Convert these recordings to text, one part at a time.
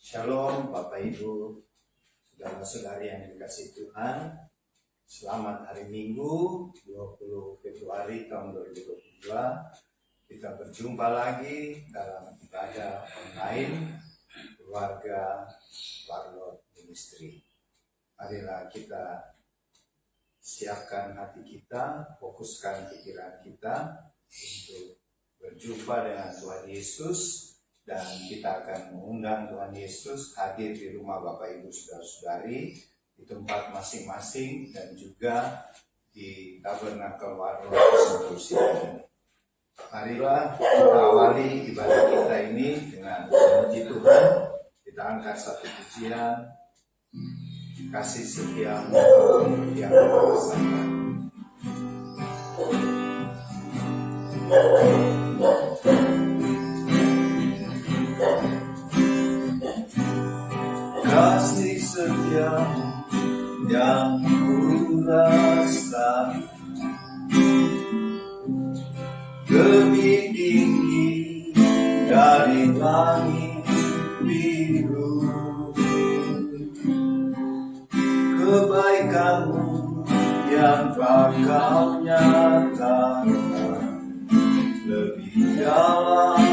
Shalom Bapak Ibu, saudara-saudari yang dikasihi Tuhan. Selamat hari Minggu 20 Februari tahun 2022. Kita berjumpa lagi dalam ibadah online keluarga Warlord Ministry. Marilah kita siapkan hati kita, fokuskan pikiran kita untuk berjumpa dengan Tuhan Yesus. Dan kita akan mengundang Tuhan Yesus hadir di rumah Bapak Ibu Saudara-saudari, di tempat masing-masing dan juga di Tabernakel Warlord Institusi ini. Marilah kita awali ibadah kita ini dengan memuji Tuhan. Kita angkat satu pujian, kasih setiamu yang merasakan. Kasih setiamu yang ku rasa lebih tinggi dari langit biru. Kebaikanmu yang kau nyatakan lebih dalam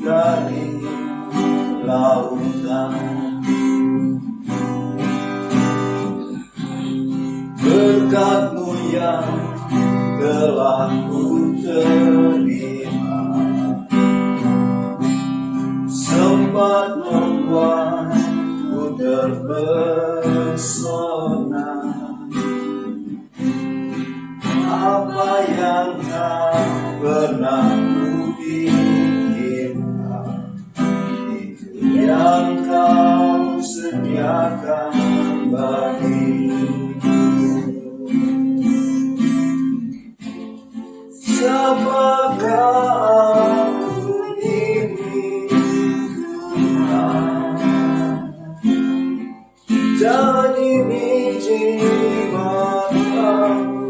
dari lautan. Berkat-Mu yang telah ku terima sempat membuatku terpesona. Apa yang tak pernah ku pikirkan, itu yang Kau sediakan bagiku. Siapakah aku ini Tuhan, jadi biji matamu.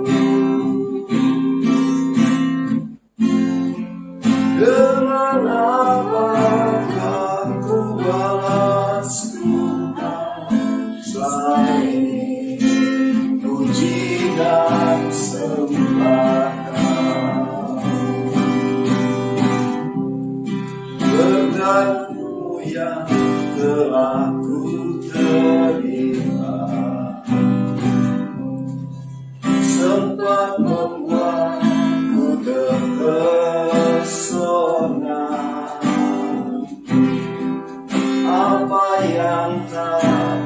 Dengan apakah ku balas Tuhan selain puji dan sembah. Berkat-Mu yang telah ku terima sempat membuatku terpesona. Apa yang tak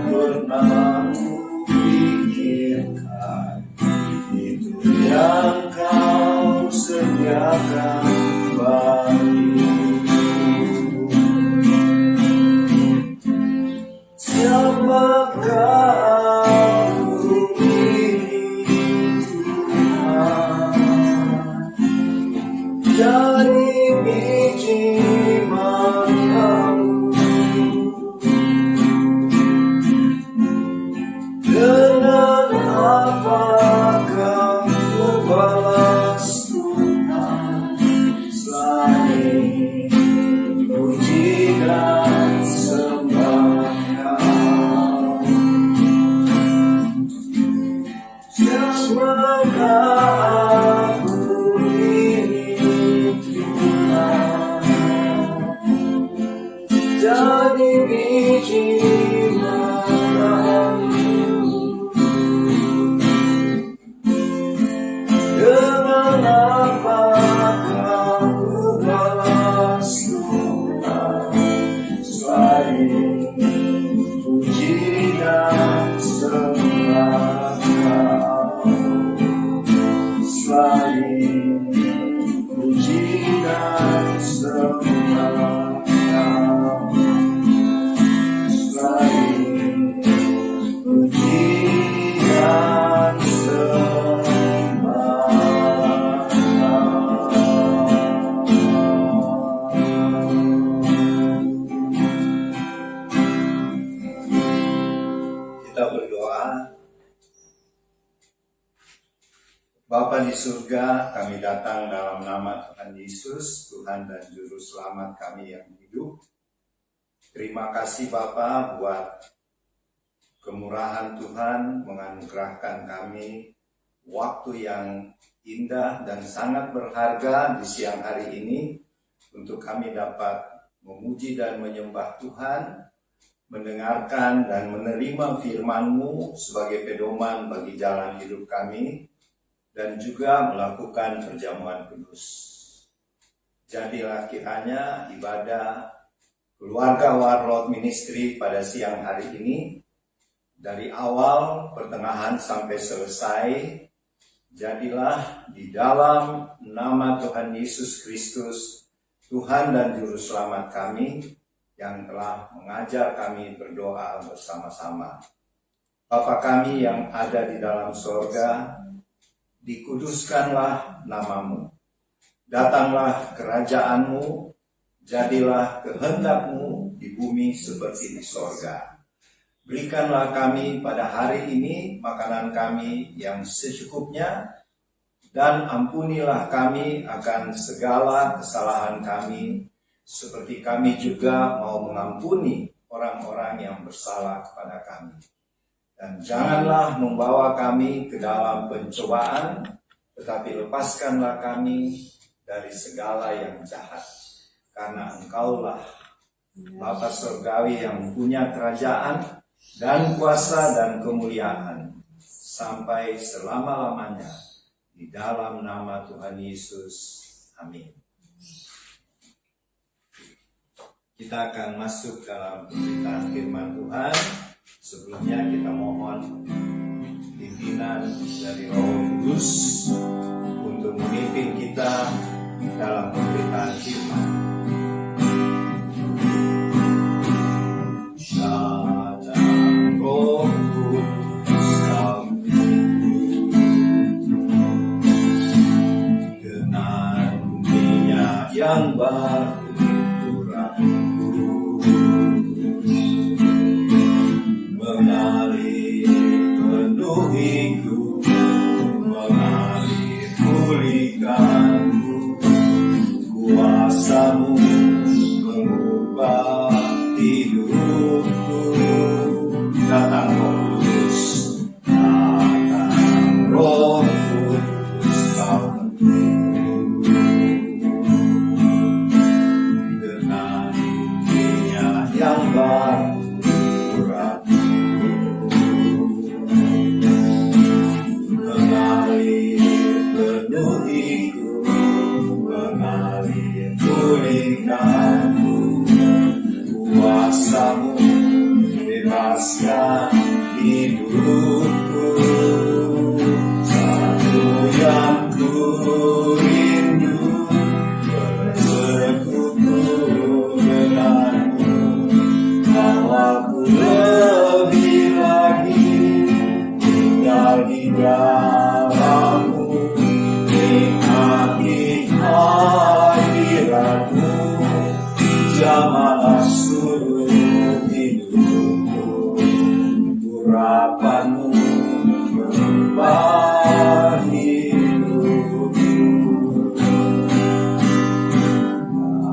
pernah ku pikirkan, itu yang Kau sediakan bagiku. Siapakah aku ini Tuhan, jadi biji matamu. Dengan apakah ku balas Tuhan selain puji dan sembah. Siapakah aku ini Tuhan, jadi biji matamu. Dengan apakah ku balas Tuhan selain puji dan sembah. Selain puji dan sembah, selain puji dan sembah. Kita berdoa. Bapa di surga, kami datang dalam nama Tuhan Yesus, Tuhan dan Juru Selamat kami yang hidup. Terima kasih Bapa buat kemurahan Tuhan menganugerahkan kami waktu yang indah dan sangat berharga di siang hari ini untuk kami dapat memuji dan menyembah Tuhan, mendengarkan dan menerima firman-Mu sebagai pedoman bagi jalan hidup kami, dan juga melakukan perjamuan kudus. Jadilah kiranya ibadah keluarga Warlord Ministry pada siang hari ini, dari awal, pertengahan sampai selesai, jadilah di dalam nama Tuhan Yesus Kristus, Tuhan dan Juru Selamat kami, yang telah mengajar kami berdoa bersama-sama. Bapa kami yang ada di dalam sorga, dikuduskanlah nama-Mu. Datanglah kerajaan-Mu, jadilah kehendak-Mu di bumi seperti di sorga. Berikanlah kami pada hari ini makanan kami yang secukupnya, dan ampunilah kami akan segala kesalahan kami, seperti kami juga mau mengampuni orang-orang yang bersalah kepada kami. Dan janganlah membawa kami ke dalam pencobaan, tetapi lepaskanlah kami dari segala yang jahat. Karena Engkaulah Bapa Surgawi yang punya kerajaan dan kuasa dan kemuliaan sampai selama-lamanya. Di dalam nama Tuhan Yesus. Amin. Kita akan masuk dalam pemberitaan firman Tuhan. Sebelumnya kita mohon pimpinan dari Roh Kudus untuk memimpin kita dalam pemberitaan firman. Datang Roh Kudus kami dengan minyak yang baru. Mengalir penuhiku, mengalir pulihkanku, kuasa-Mu mengubah hidupku. Datang Roh Kudus, datang Roh Kudus kami, dengan minyak yang baru. Kuasa-Mu bebaskan hidupku. Satu yang ku rindu, bersekutu denganmu. Bawaku lebih lagi tinggal di dalam-Mu, nikmati hadirat-Mu. Jamalah seluruh hidupku, urapan-Mu mengubah hidupku.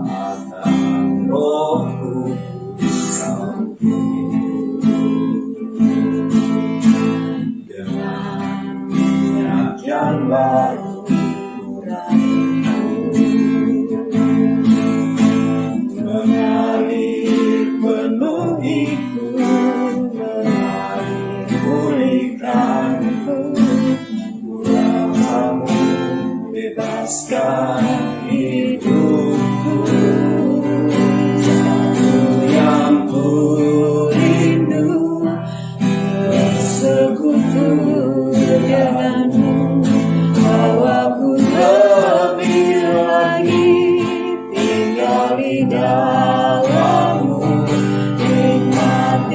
Datang Roh Kudus kami, dengan minyak yang baru. Mengalir penuhiku, mengalir pulihkanku, kuasa-Mu bebaskan hidupku. Satu yang ku rindu, bersekutu denganmu. Bawaku lebih lagi tinggal di dalam-Mu, nikmat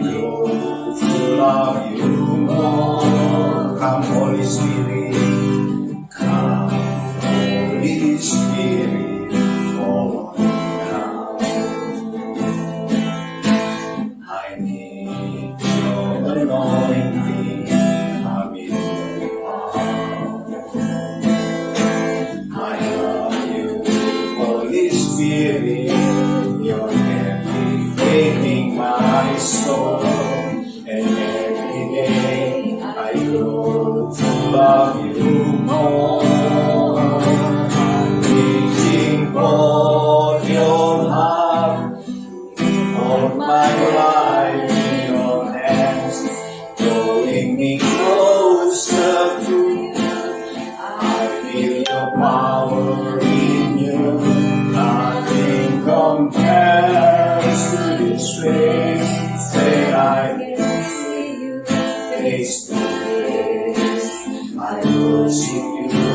grow to love you more. Come, Holy Spirit. Come, Holy Spirit. Oh, come. I need your anointing. Come in I love you, Holy Spirit. You're elevating my soul, and every day I grow to love you more. I'm reaching for your heart, for my life in your hands, drawing me closer to you. I feel your power in you. Nothing compares to this face that I can see you face to face. I worship you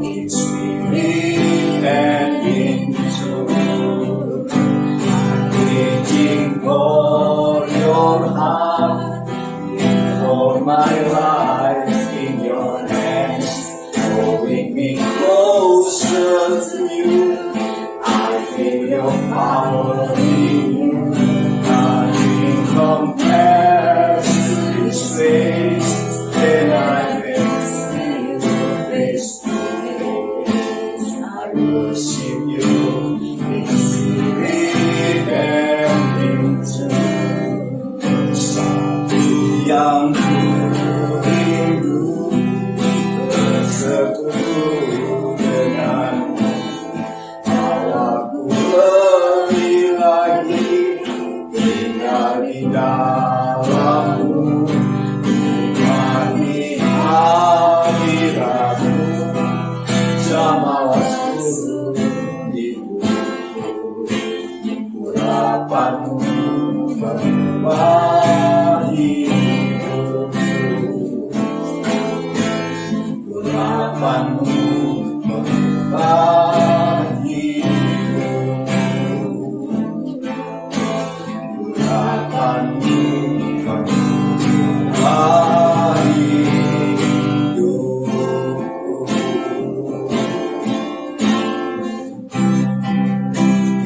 in spirit and in truth. I'm reaching for your heart, for my life in your hands, drawing me closer to you. I feel your power in you. Nothing compares to this face that I can see you face to face. I worship you in spirit and in truth. Satu yang rindu bersekutu denganmu. Aku lebih lagi tinggal di dalammu, nikmati hadiratmu, jamaahku di urapanmu mengubah hidupku, urapanmu mengubah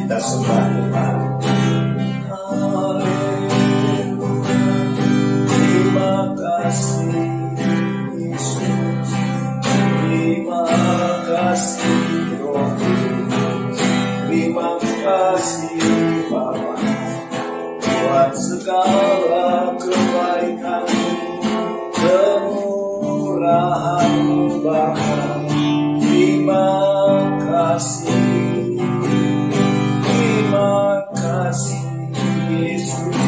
kita sembah Tuhan. Terima kasih Yesus, terima kasih Roh Kudus, terima kasih Bapa buat segala kebaikan, kemurahan Bapa. Terima kasih, terima kasih Yesus.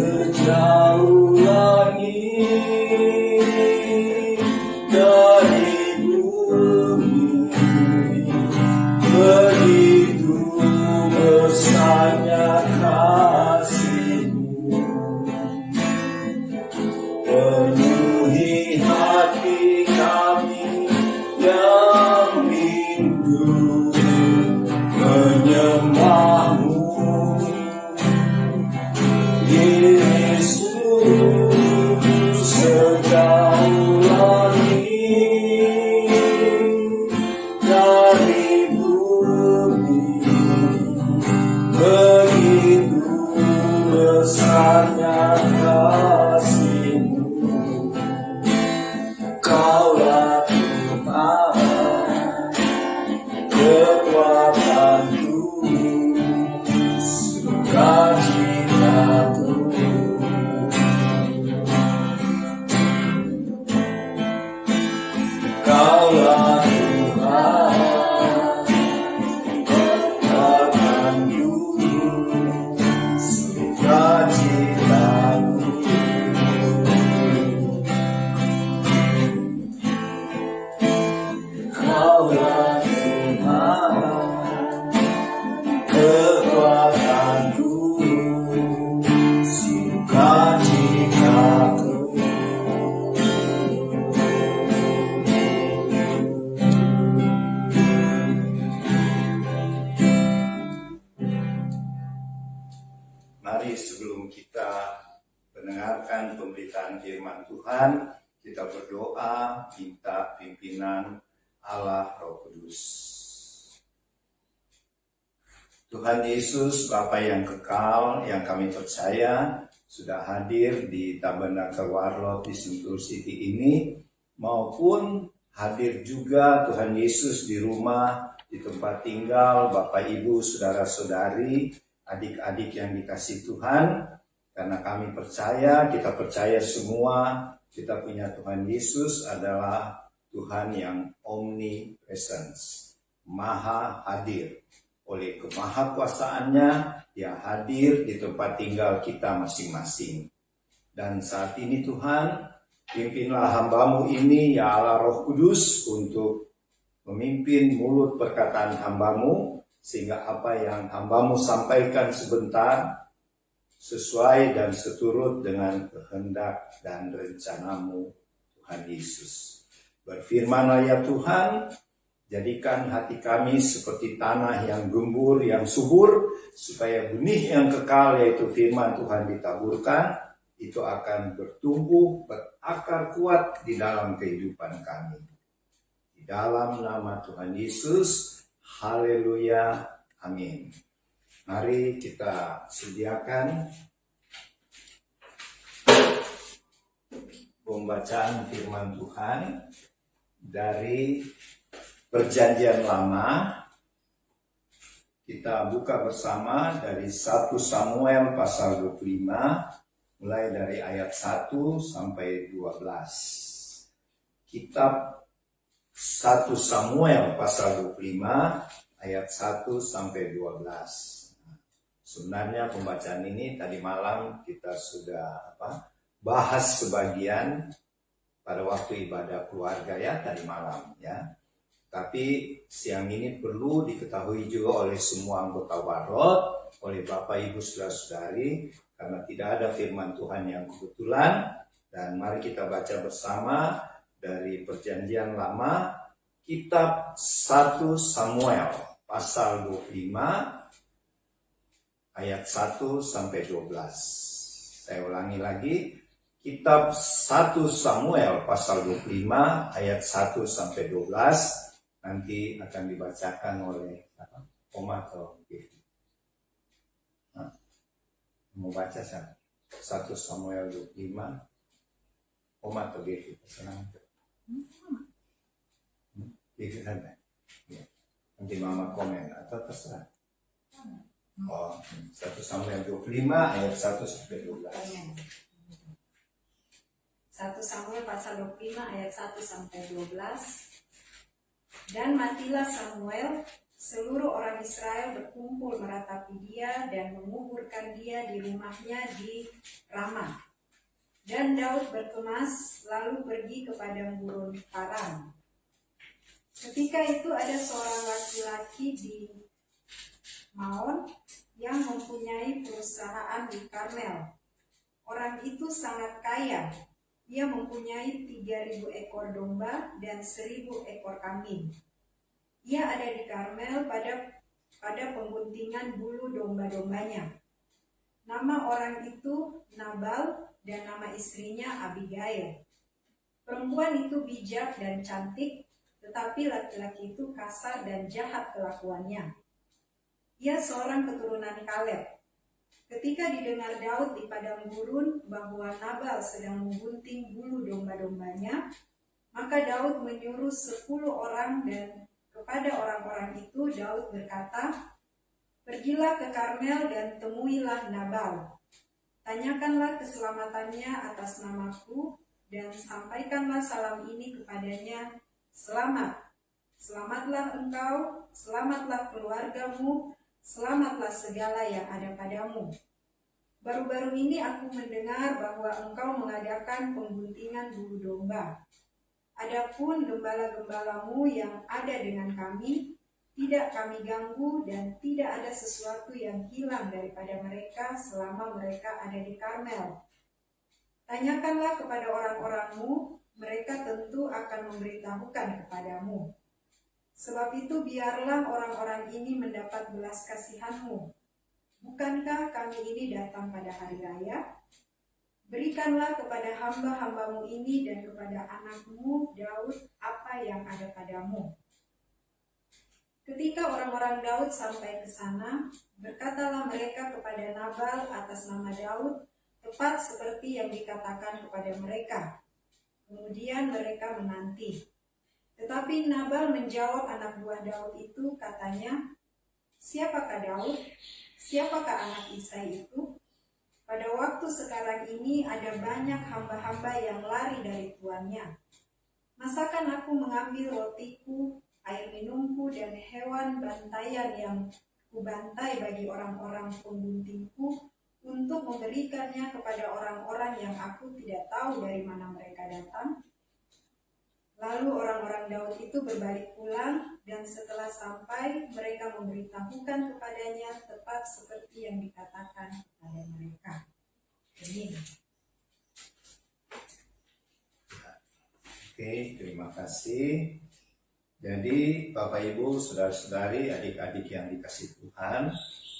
Sejauh langit dari bumi, begitu besarnya kasih-Mu. Penuhi hati kami yang rindu menyembah-Mu, Yesus. Sejauh langit dari bumi, begitu besarnya kasih-Mu. Kaulah Tuhan, kekuatanku, sukacitaku. Kaulah Tuhan, kekuatanku, sukacitaku. Kaulah Tuhan, kekuatanku, sukacitaku. Mari sebelum kita mendengarkan pemberitaan firman Tuhan, kita berdoa minta pimpinan Allah Roh Kudus. Tuhan Yesus, Bapa yang kekal, yang kami percaya sudah hadir di Tabernakel Warlot di Sentul City ini, maupun hadir juga Tuhan Yesus di rumah, di tempat tinggal Bapak Ibu, Saudara-saudari, adik-adik yang dikasih Tuhan. Karena kami percaya, kita percaya semua, kita punya Tuhan Yesus adalah Tuhan yang omnipresence, maha hadir. Oleh kemahakuasaannya, Dia hadir di tempat tinggal kita masing-masing. Dan saat ini Tuhan, pimpinlah hamba-Mu ini, ya Allah Roh Kudus, untuk memimpin mulut perkataan hamba-Mu, sehingga apa yang hamba-Mu sampaikan sebentar, sesuai dan seturut dengan kehendak dan rencana-Mu, Tuhan Yesus. Berfirmanlah ya Tuhan, jadikan hati kami seperti tanah yang gembur, yang subur, supaya benih yang kekal, yaitu firman Tuhan ditaburkan, itu akan bertumbuh, berakar kuat di dalam kehidupan kami. Di dalam nama Tuhan Yesus, haleluya, amin. Mari kita sediakan pembacaan firman Tuhan dari Perjanjian Lama. Kita buka bersama dari 1 Samuel pasal 25, mulai dari ayat 1 sampai 12. Kitab 1 Samuel pasal 25, ayat 1 sampai 12. Sebenarnya pembacaan ini tadi malam kita sudah bahas sebagian pada waktu ibadah keluarga ya tadi malam ya. Tapi siang ini perlu diketahui juga oleh semua anggota Warlot, oleh Bapak Ibu Saudara-saudari, karena tidak ada firman Tuhan yang kebetulan. Dan mari kita baca bersama dari Perjanjian Lama, kitab 1 Samuel pasal 25 ayat 1 sampai 12. Saya ulangi lagi, kitab 1 Samuel pasal 25 ayat 1 sampai 12 nanti akan dibacakan oleh Oma atau Devi. Mau baca saya 1 Samuel 25 Oma atau Devi, senang. Devi saja. Ya. Nanti Mama komen atau terserah. Oh, 1 Samuel 25 ayat 1 sampai 12. 1 Samuel pasal 25 ayat 1 sampai 12. Dan matilah Samuel seluruh orang Israel berkumpul meratapi dia dan menguburkan dia di rumahnya di Ramah. Dan Daud berkemas lalu pergi ke padang gurun Paran. Ketika itu ada seorang laki-laki di Maon yang mempunyai perusahaan di Karmel. Orang itu sangat kaya. Ia mempunyai 3.000 ekor domba dan 1.000 ekor kambing. Ia ada di Karmel pada pengguntingan bulu domba-dombanya. Nama orang itu Nabal dan nama istrinya Abigail. Perempuan itu bijak dan cantik, tetapi laki-laki itu kasar dan jahat kelakuannya. Ia seorang keturunan Kaleb. Ketika didengar Daud di padang gurun bahwa Nabal sedang menggunting bulu domba-dombanya, maka Daud menyuruh 10 orang dan kepada orang-orang itu Daud berkata, "Pergilah ke Karmel dan temuilah Nabal. Tanyakanlah keselamatannya atas namaku dan sampaikanlah salam ini kepadanya, selamat. Selamatlah engkau, selamatlah keluargamu, selamatlah segala yang ada padamu. Baru-baru ini aku mendengar bahwa engkau mengadakan pengguntingan bulu domba. Adapun gembala-gembalamu yang ada dengan kami, tidak kami ganggu dan tidak ada sesuatu yang hilang daripada mereka selama mereka ada di Karmel. Tanyakanlah kepada orang-orangmu, mereka tentu akan memberitahukan kepadamu. Sebab itu biarlah orang-orang ini mendapat belas kasihanmu. Bukankah kami ini datang pada hari raya? Berikanlah kepada hamba-hambamu ini dan kepada anakmu Daud apa yang ada padamu." Ketika orang-orang Daud sampai ke sana, berkatalah mereka kepada Nabal atas nama Daud, tepat seperti yang dikatakan kepada mereka. Kemudian mereka menanti. Tetapi Nabal menjawab anak buah Daud itu, katanya, "Siapakah Daud? Siapakah anak Isai itu? Pada waktu sekarang ini ada banyak hamba-hamba yang lari dari tuannya. Masakan aku mengambil rotiku, air minumku, dan hewan bantaian yang kubantai bagi orang-orang pengguntingku untuk memberikannya kepada orang-orang yang aku tidak tahu dari mana mereka datang?" Lalu orang-orang Daud itu berbalik pulang, dan setelah sampai mereka memberitahukan kepadanya tepat seperti yang dikatakan kepada mereka. Amin. Oke, terima kasih. Jadi Bapak Ibu, saudara-saudari, adik-adik yang dikasih Tuhan,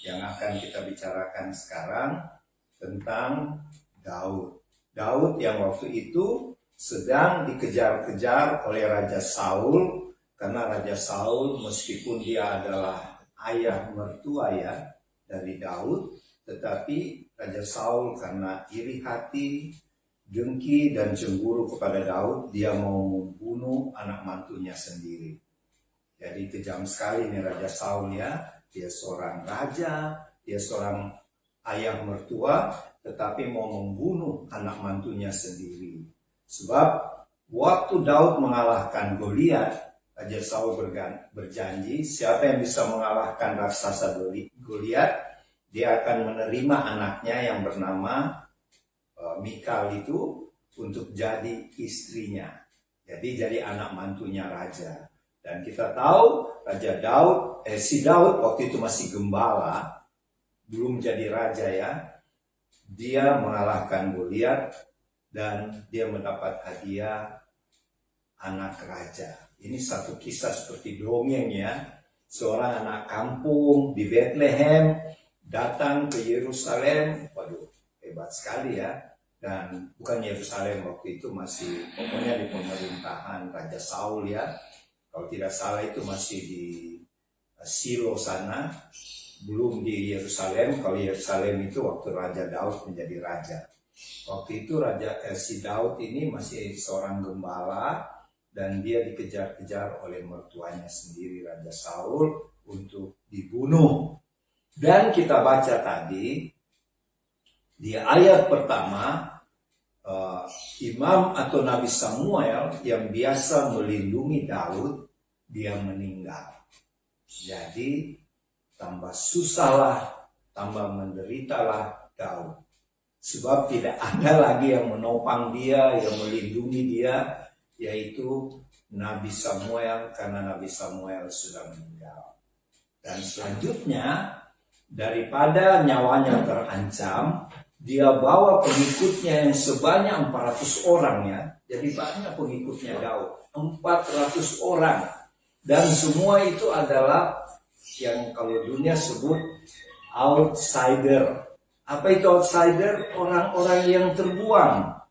yang akan kita bicarakan sekarang tentang Daud. Daud yang waktu itu sedang dikejar-kejar oleh Raja Saul, karena Raja Saul meskipun dia adalah ayah mertua ya dari Daud, tetapi Raja Saul karena iri hati, dengki dan cemburu kepada Daud, dia mau membunuh anak mantunya sendiri. Jadi kejam sekali nih Raja Saul ya, dia seorang raja, dia seorang ayah mertua, tetapi mau membunuh anak mantunya sendiri. Sebab waktu Daud mengalahkan Goliat, Raja Saul berjanji siapa yang bisa mengalahkan raksasa Goliat, dia akan menerima anaknya yang bernama Mikal itu untuk jadi istrinya. Jadi jadi anak mantunya raja. Dan kita tahu si Daud waktu itu masih gembala, belum jadi raja ya. Dia mengalahkan Goliat dan dia mendapat hadiah anak raja. Ini satu kisah seperti dongeng ya. Seorang anak kampung di Bethlehem datang ke Yerusalem. Waduh, hebat sekali ya. Dan bukan Yerusalem waktu itu, masih pokoknya di pemerintahan Raja Saul ya. Kalau tidak salah itu masih di Silo sana, belum di Yerusalem. Kalau Yerusalem itu waktu Raja Daud menjadi raja. Waktu itu si Daud ini masih seorang gembala dan dia dikejar-kejar oleh mertuanya sendiri Raja Saul untuk dibunuh. Dan kita baca tadi di ayat pertama, imam atau Nabi Samuel yang biasa melindungi Daud, dia meninggal. Jadi tambah susahlah, tambah menderitalah Daud. Sebab tidak ada lagi yang menopang dia, yang melindungi dia, yaitu Nabi Samuel, karena Nabi Samuel sudah meninggal. Dan selanjutnya, daripada nyawanya terancam, dia bawa pengikutnya yang sebanyak 400 orang ya. Jadi banyak pengikutnya Daud, 400 orang. Dan semua itu adalah yang kalau dunia sebut outsider. Apa itu outsider? Orang-orang yang terbuang.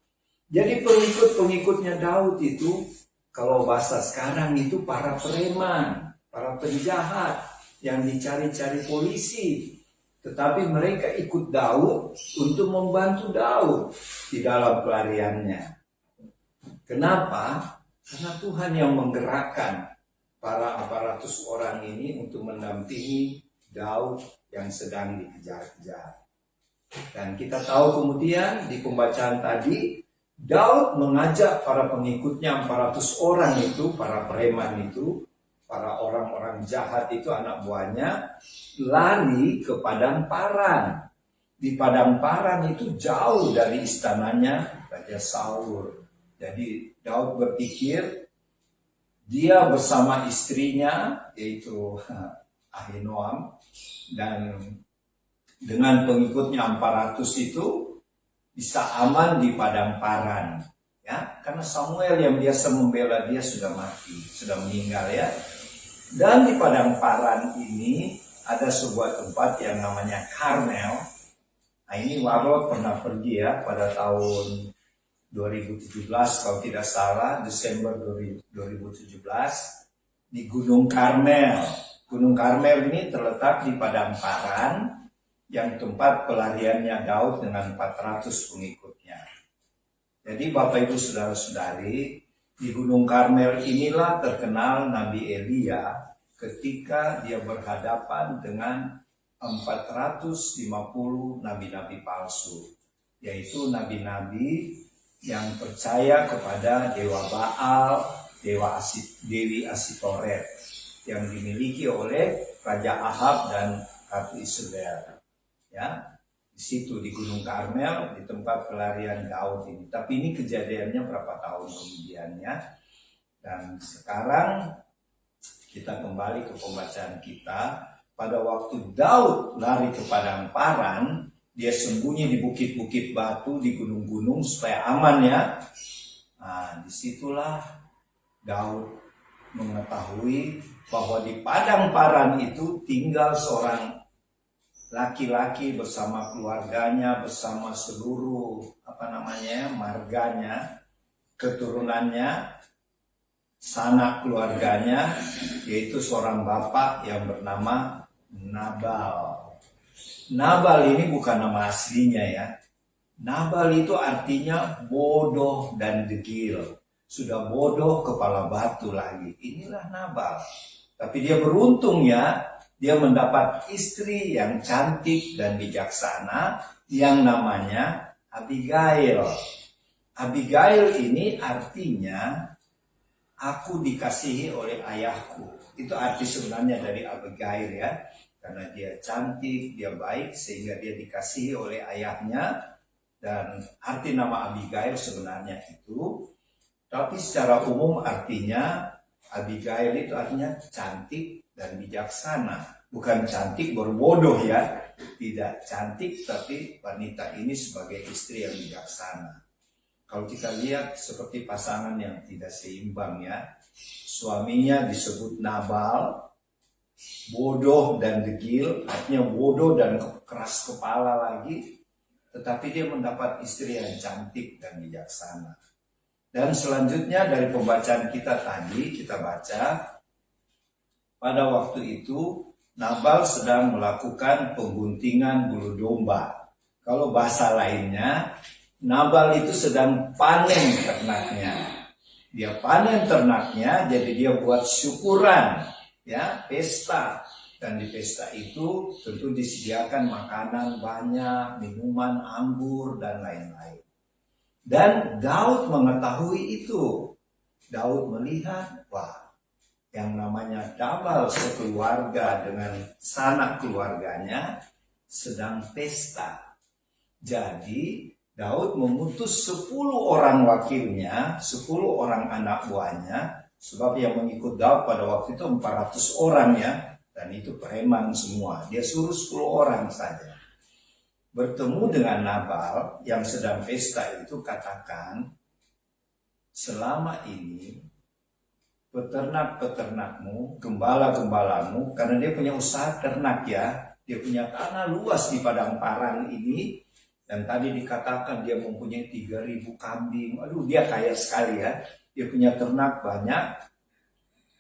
Jadi pengikut-pengikutnya Daud itu, kalau bahasa sekarang itu para preman, para penjahat yang dicari-cari polisi. Tetapi mereka ikut Daud untuk membantu Daud di dalam pelariannya. Kenapa? Karena Tuhan yang menggerakkan para 400 orang ini untuk mendampingi Daud yang sedang dikejar-kejar. Dan kita tahu kemudian di pembacaan tadi, Daud mengajak para pengikutnya 400 orang itu, para preman itu, para orang-orang jahat itu, anak buahnya, lari ke padang paran. Di padang paran itu jauh dari istananya Raja Saul. Jadi Daud berpikir dia bersama istrinya yaitu Ahinoam dan dengan pengikutnya 400 itu bisa aman di padang paran, ya, karena Samuel yang biasa membela dia sudah mati, sudah meninggal ya. Dan di padang paran ini ada sebuah tempat yang namanya Karmel. Nah, ini Warot pernah pergi ya pada tahun 2017 kalau tidak salah, Desember 2017 di Gunung Karmel. Gunung Karmel ini terletak di padang paran yang tempat pelariannya Daud dengan 400 pengikutnya. Jadi Bapak Ibu Saudara-saudari, di Gunung Karmel inilah terkenal Nabi Elia ketika dia berhadapan dengan 450 nabi-nabi palsu, yaitu nabi-nabi yang percaya kepada Dewa Baal, Dewi Asitoret yang dimiliki oleh Raja Ahab dan Ratu Isabel. Ya, di situ di Gunung Karmel, di tempat pelarian Daud ini. Tapi ini kejadiannya berapa tahun kemudiannya. Dan sekarang kita kembali ke pembacaan kita. Pada waktu Daud lari ke padang paran, dia sembunyi di bukit-bukit batu, di gunung-gunung supaya aman ya. Nah, disitulah Daud mengetahui bahwa di padang paran itu tinggal seorang laki-laki bersama keluarganya, bersama seluruh marganya, keturunannya, sanak keluarganya, yaitu seorang bapak yang bernama Nabal. Nabal ini bukan nama aslinya ya. Nabal itu artinya bodoh dan degil. Sudah bodoh kepala batu lagi. Inilah Nabal. Tapi dia beruntung ya. Dia mendapat istri yang cantik dan bijaksana yang namanya Abigail. Abigail ini artinya aku dikasihi oleh ayahku. Itu arti sebenarnya dari Abigail ya. Karena dia cantik, dia baik sehingga dia dikasihi oleh ayahnya. Dan arti nama Abigail sebenarnya itu. Tapi secara umum artinya Abigail itu artinya cantik dan bijaksana, bukan cantik berbodoh ya, tidak cantik tapi wanita ini sebagai istri yang bijaksana. Kalau kita lihat seperti pasangan yang tidak seimbang ya, suaminya disebut Nabal, bodoh dan degil, artinya bodoh dan keras kepala lagi, tetapi dia mendapat istri yang cantik dan bijaksana. Dan selanjutnya dari pembacaan kita tadi, kita baca, pada waktu itu Nabal sedang melakukan pengguntingan bulu domba. Kalau bahasa lainnya, Nabal itu sedang panen ternaknya. Dia panen ternaknya, jadi dia buat syukuran, ya, pesta. Dan di pesta itu tentu disediakan makanan banyak, minuman, anggur, dan lain-lain. Dan Daud mengetahui itu. Daud melihat, wah, yang namanya Nabal sekeluarga dengan sanak keluarganya sedang pesta. Jadi Daud mengutus 10 orang wakilnya, 10 orang anak buahnya, sebab yang mengikut Daud pada waktu itu 400 orang ya, dan itu preman semua. Dia suruh 10 orang saja. Bertemu dengan Nabal yang sedang pesta itu, katakan, selama ini peternak-peternakmu, gembala-gembalamu, karena dia punya usaha ternak ya, dia punya tanah luas di padang Paran ini, dan tadi dikatakan dia mempunyai 3.000 kambing, aduh dia kaya sekali ya, dia punya ternak banyak.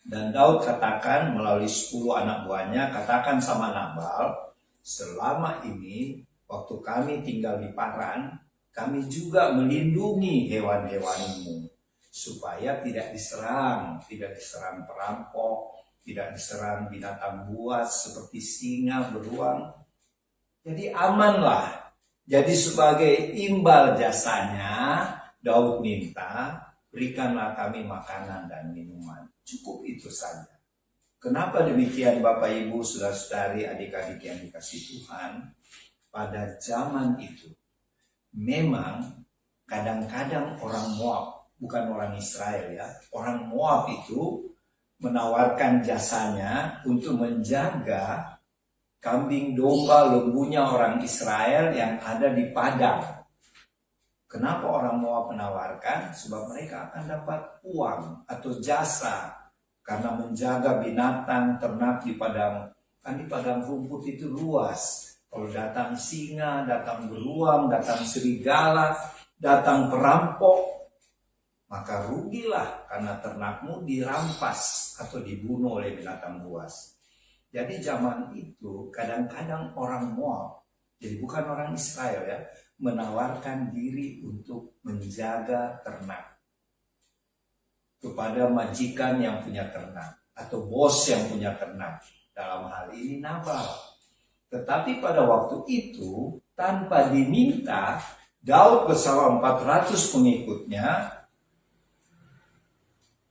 Dan Daud katakan melalui 10 anak buahnya, katakan sama Nabal, selama ini waktu kami tinggal di Paran, kami juga melindungi hewan-hewanmu, supaya tidak diserang perampok, tidak diserang binatang buas seperti singa, beruang. Jadi amanlah. Jadi sebagai imbal jasanya, Daud minta, berikanlah kami makanan dan minuman. Cukup itu saja. Kenapa demikian Bapak Ibu, saudara-saudari, adik-adik yang dikasih Tuhan? Pada zaman itu, memang kadang-kadang orang Moab, bukan orang Israel ya, orang Moab itu menawarkan jasanya untuk menjaga kambing, domba, lembunya orang Israel yang ada di padang. Kenapa orang Moab menawarkan? Sebab mereka akan dapat uang atau jasa karena menjaga binatang ternak di padang. Kan di padang rumput itu luas. Kalau datang singa, datang beruang, datang serigala, datang perampok, maka rugilah karena ternakmu dirampas atau dibunuh oleh binatang buas. Jadi zaman itu kadang-kadang orang Moab, jadi bukan orang Israel ya, menawarkan diri untuk menjaga ternak kepada majikan yang punya ternak atau bos yang punya ternak. Dalam hal ini Nabal. Tetapi pada waktu itu tanpa diminta, Daud bersama 400 pengikutnya,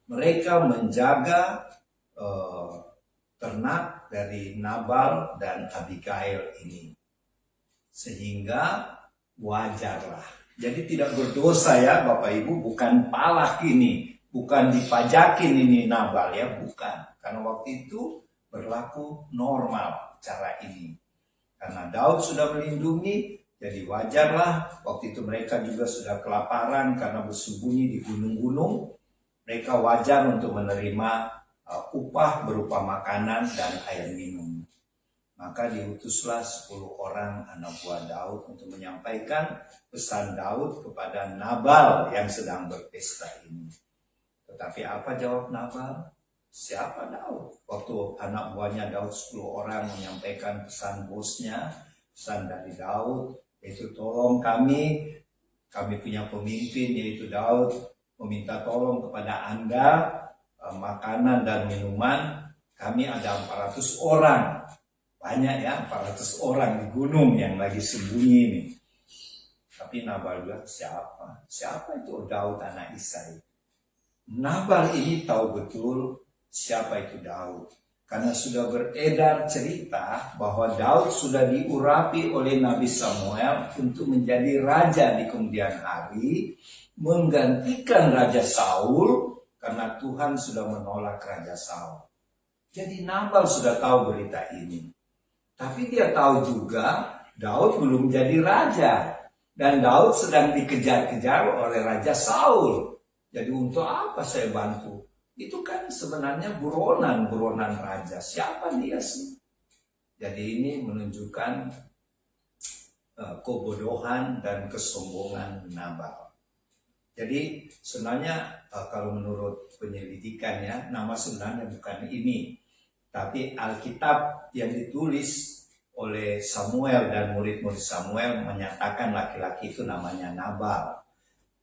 mereka menjaga ternak dari Nabal dan Abigail ini. Sehingga wajarlah. Jadi tidak berdosa ya Bapak Ibu, bukan palak ini, bukan dipajakin ini Nabal ya, bukan. Karena waktu itu berlaku normal cara ini. Karena Daud sudah melindungi, jadi wajarlah waktu itu mereka juga sudah kelaparan karena bersembunyi di gunung-gunung. Mereka wajar untuk menerima upah berupa makanan dan air minum. Maka diutuslah 10 orang anak buah Daud untuk menyampaikan pesan Daud kepada Nabal yang sedang berpesta ini. Tetapi apa jawab Nabal? Siapa Daud? Waktu anak buahnya Daud 10 orang menyampaikan pesan bosnya, pesan dari Daud, yaitu tolong kami punya pemimpin yaitu Daud, meminta tolong kepada Anda makanan dan minuman. Kami ada 400 orang. Banyak ya, 400 orang di gunung yang lagi sembunyi ini. Tapi Nabal bilang, siapa? Siapa itu Daud anak Isai? Nabal ini tahu betul siapa itu Daud. Karena sudah beredar cerita bahwa Daud sudah diurapi oleh Nabi Samuel untuk menjadi raja di kemudian hari, menggantikan Raja Saul karena Tuhan sudah menolak Raja Saul. Jadi Nabal sudah tahu berita ini. Tapi dia tahu juga Daud belum jadi raja. Dan Daud sedang dikejar-kejar oleh Raja Saul. Jadi untuk apa saya bantu? Itu kan sebenarnya buronan raja. Siapa dia sih? Jadi ini menunjukkan kebodohan dan kesombongan Nabal. Jadi sebenarnya kalau menurut penyelidikan ya, nama sebenarnya bukan ini. Tapi Alkitab yang ditulis oleh Samuel dan murid-murid Samuel menyatakan laki-laki itu namanya Nabal.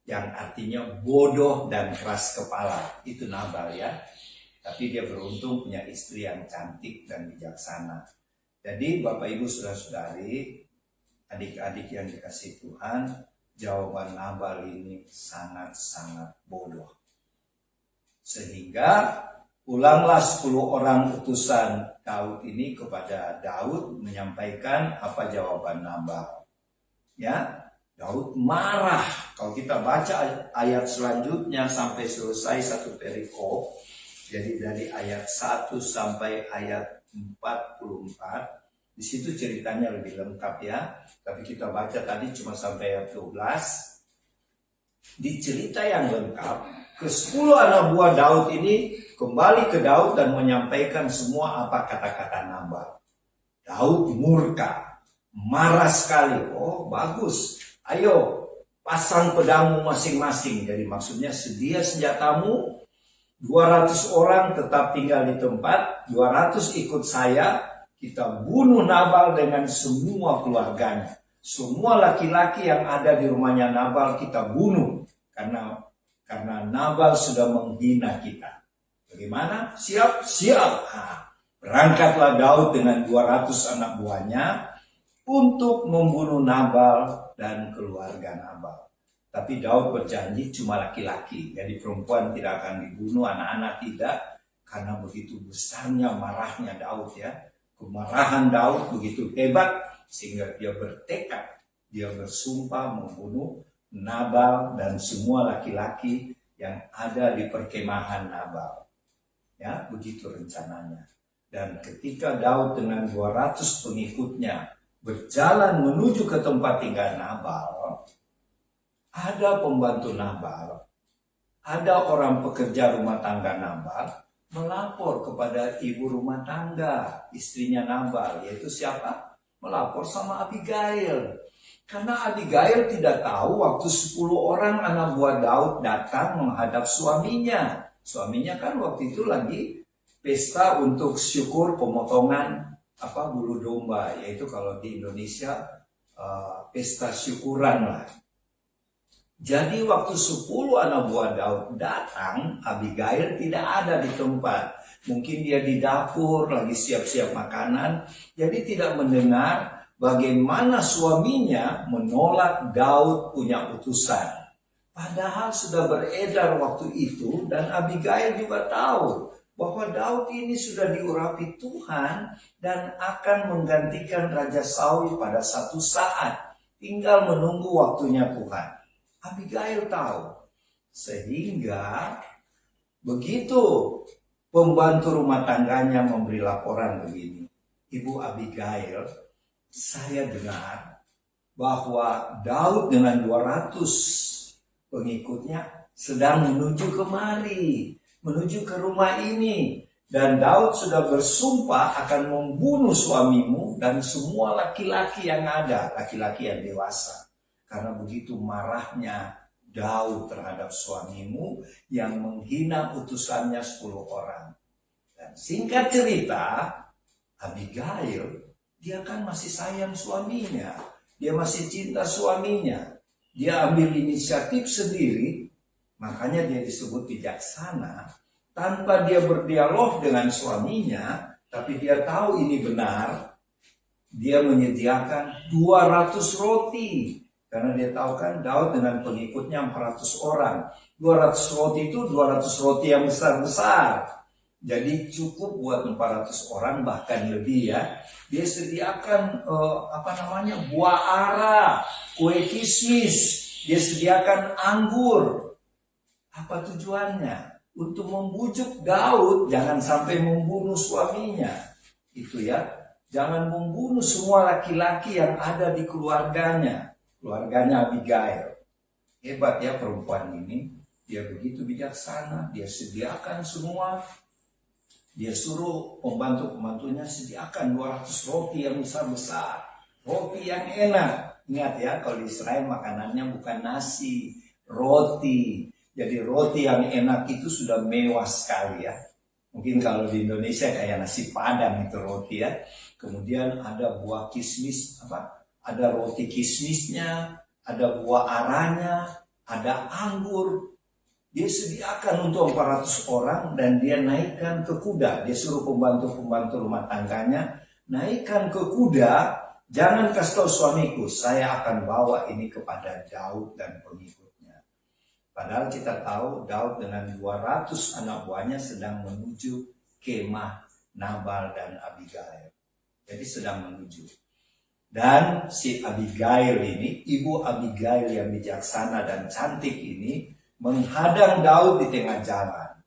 Yang artinya bodoh dan keras kepala. Itu Nabal ya. Tapi dia beruntung punya istri yang cantik dan bijaksana. Jadi Bapak Ibu saudara-saudari, adik-adik yang dikasih Tuhan, jawaban Nabal ini sangat-sangat bodoh. Sehingga Ulanglah 10 orang utusan Daud ini kepada Daud menyampaikan apa jawaban Nabal. Ya, Daud marah. Kalau kita baca ayat selanjutnya sampai selesai satu perikop, jadi dari ayat 1 sampai ayat 44, di situ ceritanya lebih lengkap ya. Tapi kita baca tadi cuma sampai ayat 12. Di cerita yang lengkap, ke-10 anak buah Daud ini kembali ke Daud dan menyampaikan semua apa kata-kata Nabal. Daud murka, marah sekali. Oh bagus, ayo pasang pedangmu masing-masing. Jadi maksudnya sedia senjatamu, 200 orang tetap tinggal di tempat, 200 ikut saya, kita bunuh Nabal dengan semua keluarganya. Semua laki-laki yang ada di rumahnya Nabal kita bunuh. Karena Nabal sudah menghina kita. Bagaimana? Siap? Siap. Nah, berangkatlah Daud dengan 200 anak buahnya untuk membunuh Nabal dan keluarga Nabal. Tapi Daud berjanji cuma laki-laki. Jadi perempuan tidak akan dibunuh, anak-anak tidak. Karena begitu besarnya marahnya Daud ya. Kemarahan Daud begitu hebat sehingga dia bertekad. Dia bersumpah membunuh Nabal dan semua laki-laki yang ada di perkemahan Nabal. Ya, begitu rencananya. Dan ketika Daud dengan 200 pengikutnya berjalan menuju ke tempat tinggal Nabal, ada pembantu Nabal, ada orang pekerja rumah tangga Nabal melapor kepada ibu rumah tangga, istrinya Nabal, yaitu siapa? Melapor sama Abigail. Karena Abigail tidak tahu waktu 10 orang anak buah Daud datang menghadap suaminya. Suaminya kan waktu itu lagi pesta untuk syukur pemotongan bulu domba, yaitu kalau di Indonesia pesta syukuran lah. Jadi waktu 10 anak buah Daud datang, Abigail tidak ada di tempat. Mungkin dia di dapur lagi siap-siap makanan, jadi tidak mendengar bagaimana suaminya menolak Daud punya utusan. Padahal sudah beredar waktu itu dan Abigail juga tahu bahwa Daud ini sudah diurapi Tuhan dan akan menggantikan Raja Saul pada satu saat. Tinggal menunggu waktunya Tuhan. Abigail tahu. Sehingga begitu pembantu rumah tangganya memberi laporan begini. Ibu Abigail, saya dengar bahwa Daud dengan 200 pengikutnya sedang menuju kemari, menuju ke rumah ini. Dan Daud sudah bersumpah akan membunuh suamimu dan semua laki-laki yang ada, laki-laki yang dewasa. Karena begitu marahnya Daud terhadap suamimu yang menghina utusannya 10 orang. Dan singkat cerita, Abigail, dia kan masih sayang suaminya. Dia masih cinta suaminya. Dia ambil inisiatif sendiri, makanya dia disebut bijaksana. Tanpa dia berdialog dengan suaminya, tapi dia tahu ini benar, dia menyediakan 200 roti. Karena dia tahu kan Daud dengan pengikutnya 400 orang. 200 roti itu 200 roti yang besar-besar. Jadi cukup buat 400 orang bahkan lebih ya. Dia sediakan buah ara, kue kismis, dia sediakan anggur. Apa tujuannya? Untuk membujuk Daud jangan sampai membunuh suaminya. Itu ya. Jangan membunuh semua laki-laki yang ada di keluarganya. Keluarganya Abigail. Hebat ya perempuan ini. Dia begitu bijaksana. Dia sediakan semua. Dia suruh pembantu-pembantunya sediakan 200 roti yang besar-besar. Roti yang enak. Ingat ya, kalau di Israel makanannya bukan nasi, roti. Jadi roti yang enak itu sudah mewah sekali ya. Mungkin kalau di Indonesia kayak nasi padang itu roti ya. Kemudian ada buah kismis, ada roti kismisnya, ada buah aranya, ada anggur. Dia sediakan untuk 400 orang dan dia naikkan ke kuda. Dia suruh pembantu-pembantu rumah tangganya naikkan ke kuda. Jangan kasih tahu suamiku, saya akan bawa ini kepada Daud dan pengikutnya. Pada Padahal kita tahu Daud dengan 200 anak buahnya sedang menuju kemah Nabal dan Abigail. Jadi sedang menuju. Dan si Abigail ini, ibu Abigail yang bijaksana dan cantik ini, menghadang Daud di tengah jalan.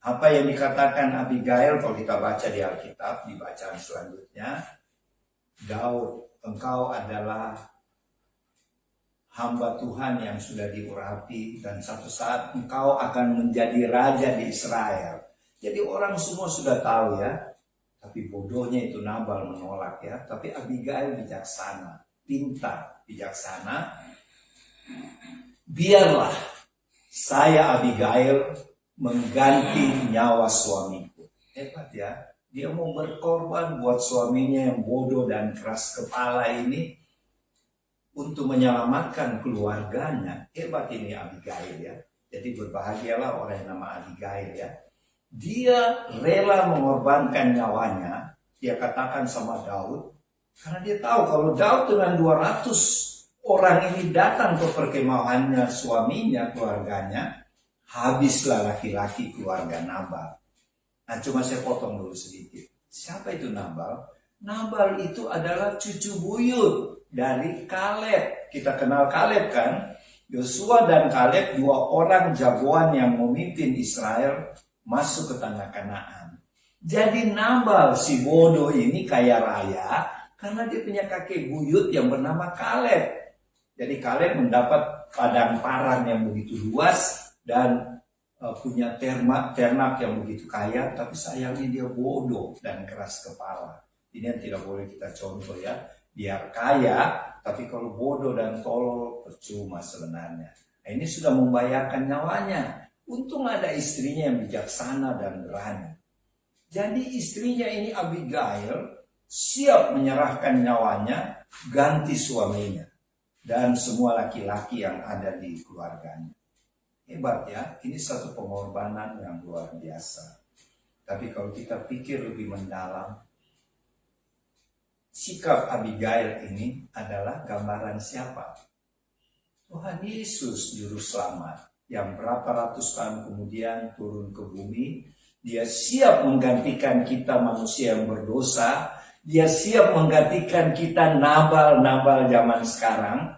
Apa yang dikatakan Abigail kalau kita baca di Alkitab, di bacaan selanjutnya, Daud, engkau adalah hamba Tuhan yang sudah diurapi dan satu saat engkau akan menjadi raja di Israel. Jadi orang semua sudah tahu ya, tapi bodohnya itu Nabal menolak ya. Tapi Abigail bijaksana, pintar, bijaksana. Biarlah saya Abigail mengganti nyawa suamiku. Hebat ya, dia mau berkorban buat suaminya yang bodoh dan keras kepala ini untuk menyelamatkan keluarganya. Hebat ini Abigail ya. Jadi berbahagialah orang yang nama Abigail ya. Dia rela mengorbankan nyawanya. Dia katakan sama Daud, karena dia tahu kalau Daud dengan 200 orang ini datang ke perkemahannya suaminya, keluarganya, habislah laki-laki keluarga Nabal. Nah, cuma saya potong dulu sedikit. Siapa itu Nabal? Nabal itu adalah cucu buyut dari Kaleb. Kita kenal Kaleb kan? Yosua dan Kaleb, dua orang jagoan yang memimpin Israel masuk ke tanah Kanaan. Jadi Nabal si bodoh ini kaya raya karena dia punya kakek buyut yang bernama Kaleb. Jadi Kaleb mendapat padang paran yang begitu luas dan punya ternak yang begitu kaya, tapi sayangnya dia bodoh dan keras kepala. Ini yang tidak boleh kita contoh ya. Biar kaya, tapi kalau bodoh dan tolol percuma sebenarnya. Nah, ini sudah membahayakan nyawanya. Untung ada istrinya yang bijaksana dan berani. Jadi istrinya ini Abigail siap menyerahkan nyawanya ganti suaminya dan semua laki-laki yang ada di keluarganya. Hebat ya, ini satu pengorbanan yang luar biasa. Tapi kalau kita pikir lebih mendalam, sikap Abigail ini adalah gambaran siapa? Tuhan Yesus Juru Selamat yang berapa ratus tahun kemudian turun ke bumi. Dia siap menggantikan kita manusia yang berdosa. Dia siap menggantikan kita Nabal zaman sekarang.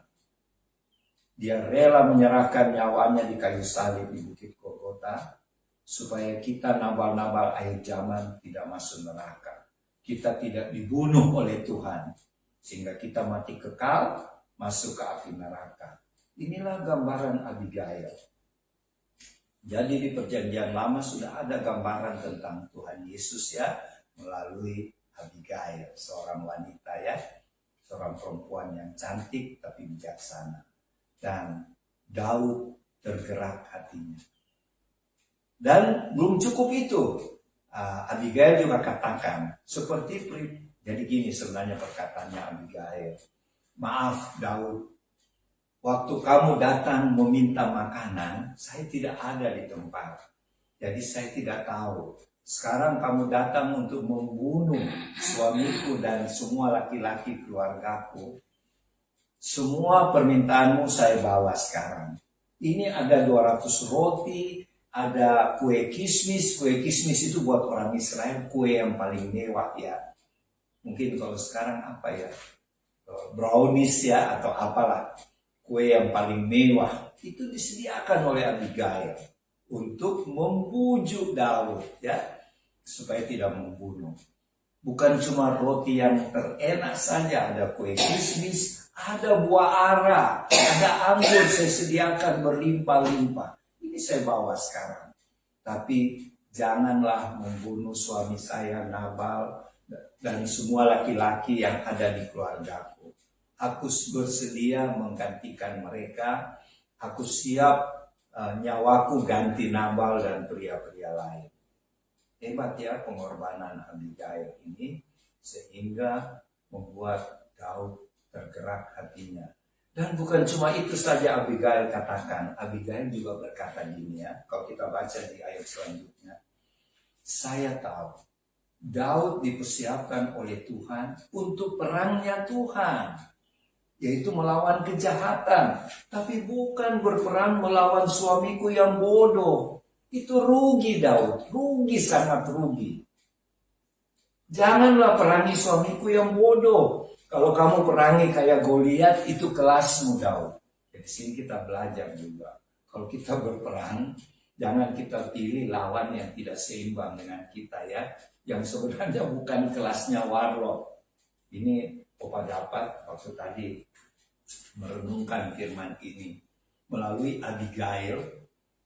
Dia rela menyerahkan nyawanya di kayu salib di Bukit Golgota supaya kita Nabal akhir zaman tidak masuk neraka. Kita tidak dibunuh oleh Tuhan sehingga kita mati kekal masuk ke api neraka. Inilah gambaran Abigail. Jadi di Perjanjian Lama sudah ada gambaran tentang Tuhan Yesus ya melalui Abigail, seorang wanita ya, seorang perempuan yang cantik tapi bijaksana. Dan Daud tergerak hatinya. Dan belum cukup itu. Abigail juga katakan seperti jadi gini sebenarnya perkataannya Abigail. Maaf Daud, waktu kamu datang meminta makanan, saya tidak ada di tempat. Jadi saya tidak tahu. Sekarang kamu datang untuk membunuh suamiku dan semua laki-laki keluargaku. Semua permintaanmu saya bawa sekarang. Ini ada 200 roti, ada kue kismis. Kue kismis itu buat orang Israel kue yang paling mewah ya. Mungkin kalau sekarang apa ya, brownies ya atau apalah. Kue yang paling mewah. Itu disediakan oleh Abigail untuk membujuk Daud ya, supaya tidak membunuh. Bukan cuma roti yang terenak saja, ada kue kismis, ada buah ara, ada anggur saya sediakan berlimpah-limpah. Ini saya bawa sekarang. Tapi janganlah membunuh suami saya Nabal dan semua laki-laki yang ada di keluargaku. Aku bersedia menggantikan mereka. Aku siap nyawaku ganti Nabal dan pria-pria lain. Hebat ya pengorbanan Abigail ini sehingga membuat Daud tergerak hatinya. Dan bukan cuma itu saja Abigail katakan. Abigail juga berkata gini ya. Kalau kita baca di ayat selanjutnya. Saya tahu Daud dipersiapkan oleh Tuhan untuk perangnya Tuhan. yaitu melawan kejahatan. Tapi bukan berperang melawan suamiku yang bodoh. Itu rugi Daud, rugi, sangat rugi. Janganlah perangi suamiku yang bodoh. Kalau kamu perangi kayak Goliat, itu kelasmu Daud. Jadi sini kita belajar juga. Kalau kita berperang, jangan kita pilih lawan yang tidak seimbang dengan kita ya. Yang sebenarnya bukan kelasnya warlock. Ini Opa dapat waktu tadi merenungkan firman ini. Melalui Abigail,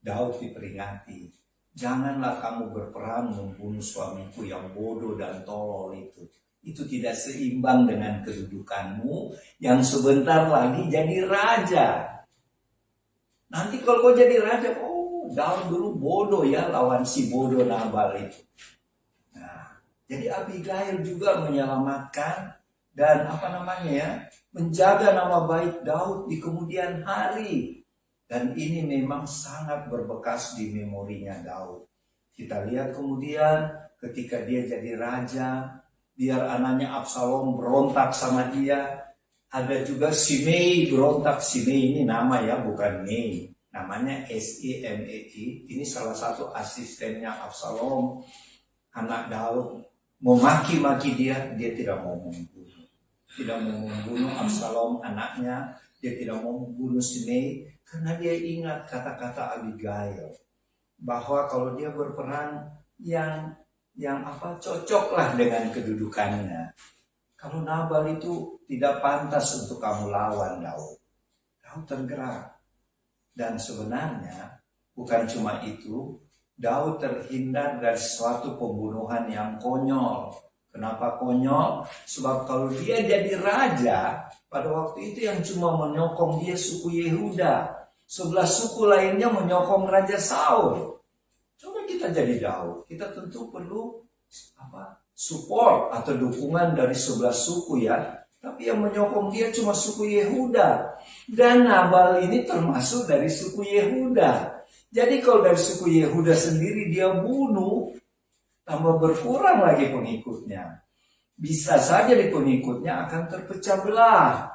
Daud diperingati. Janganlah kamu berperang membunuh suamiku yang bodoh dan tolol itu. Itu tidak seimbang dengan kedudukanmu yang sebentar lagi jadi raja. Nanti kalau kau jadi raja, Daud dulu bodoh ya lawan si bodoh Nabal itu. Nah, jadi Abigail juga menyelamatkan dan menjaga nama baik Daud di kemudian hari. Dan ini memang sangat berbekas di memorinya Daud. Kita lihat kemudian ketika dia jadi raja, biar anaknya Absalom berontak sama dia. Ada juga Simei berontak. Simei ini nama ya, bukan Mei. Namanya Simei. Ini salah satu asistennya Absalom. Anak Daud memaki-maki dia tidak mau membunuh. Tidak mau membunuh Absalom anaknya. Dia tidak mau membunuh Simei. Karena dia ingat kata-kata Abigail. Bahwa kalau dia berperang yang cocoklah dengan kedudukannya. Kalau Nabal itu tidak pantas untuk kamu lawan Daud. Daud tergerak. Dan sebenarnya bukan cuma itu, Daud terhindar dari suatu pembunuhan yang konyol. Kenapa konyol? Sebab kalau dia jadi raja, pada waktu itu yang cuma menyokong dia suku Yehuda. 11 suku lainnya menyokong Raja Saul. Coba kita jadi Daud, kita tentu perlu support atau dukungan dari 11 suku ya. Tapi yang menyokong dia cuma suku Yehuda. Dan Nabal ini termasuk dari suku Yehuda. Jadi kalau dari suku Yehuda sendiri dia bunuh, tambah berkurang lagi pengikutnya. Bisa saja di pengikutnya akan terpecah belah.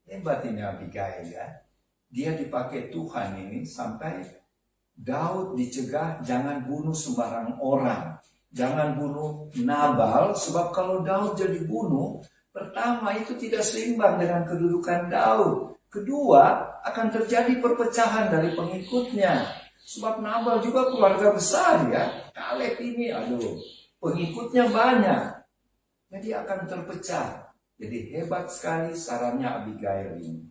Hebat ini Abigail ya. Dia dipakai Tuhan ini sampai Daud dicegah jangan bunuh sembarang orang. Jangan bunuh Nabal, sebab kalau Daud jadi bunuh, pertama itu tidak seimbang dengan kedudukan Daud. Kedua, akan terjadi perpecahan dari pengikutnya. Sebab Nabal juga keluarga besar ya. Kaleb ini, pengikutnya banyak. Jadi akan terpecah. Jadi hebat sekali sarannya Abigail ini.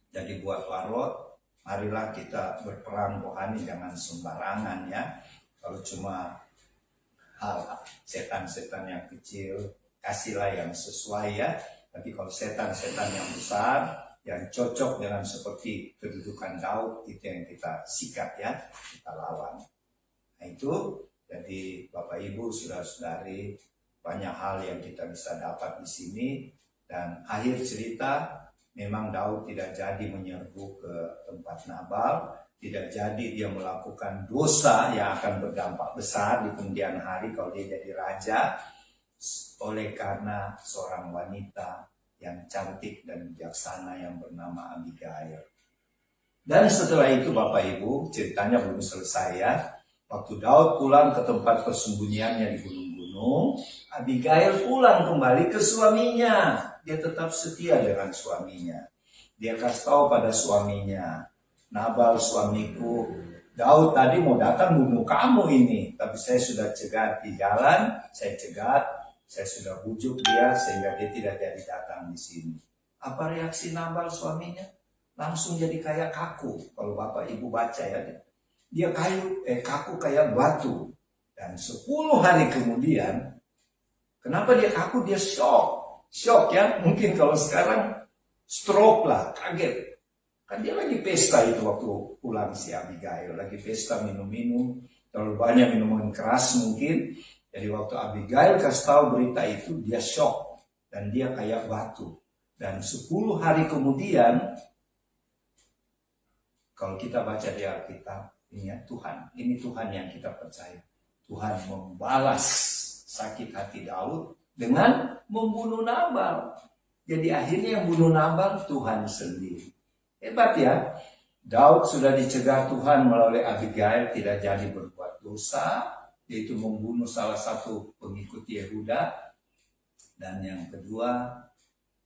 Jadi buat warlot, marilah kita berperang rohani jangan sembarangan ya. Kalau cuma hal setan-setan yang kecil, kasihlah yang sesuai ya. Tapi kalau setan-setan yang besar, yang cocok dengan seperti kedudukan Daud, itu yang kita sikat ya, kita lawan. Nah itu, jadi Bapak Ibu, saudara-saudari, banyak hal yang kita bisa dapat di sini. Dan akhir cerita, memang Daud tidak jadi menyerbu ke tempat Nabal, tidak jadi dia melakukan dosa yang akan berdampak besar di kemudian hari kalau dia jadi raja, oleh karena seorang wanita yang cantik dan bijaksana yang bernama Abigail. Dan setelah itu Bapak Ibu, ceritanya belum selesai ya. Waktu Daud pulang ke tempat persembunyiannya di gunung-gunung, Abigail pulang kembali ke suaminya. Dia tetap setia dengan suaminya. Dia kasih tahu pada suaminya, Nabal suamiku, Daud tadi mau datang bunuh kamu ini. Tapi saya sudah cegat di jalan, saya sudah bujuk dia sehingga dia tidak jadi datang di sini. Apa reaksi Nabal suaminya? Langsung jadi kayak kaku. Kalau Bapak Ibu baca ya, dia kaku kayak batu. Dan 10 hari kemudian, kenapa dia kaku? Dia shock ya, mungkin kalau sekarang stroke lah, kaget. Kan dia lagi pesta itu waktu pulang si Abigail, lagi pesta minum-minum, terlalu banyak minuman keras mungkin. Jadi waktu Abigail kasih tahu berita itu, dia shock dan dia kayak batu. Dan 10 hari kemudian, kalau kita baca di Alkitab, ini ya Tuhan, ini Tuhan yang kita percaya. Tuhan membalas sakit hati Daud dengan membunuh Nabal. Jadi akhirnya yang bunuh Nabal Tuhan sendiri. Hebat ya. Daud sudah dicegah Tuhan melalui Abigail tidak jadi berbuat dosa, yaitu membunuh salah satu pengikut Yehuda. Dan yang kedua,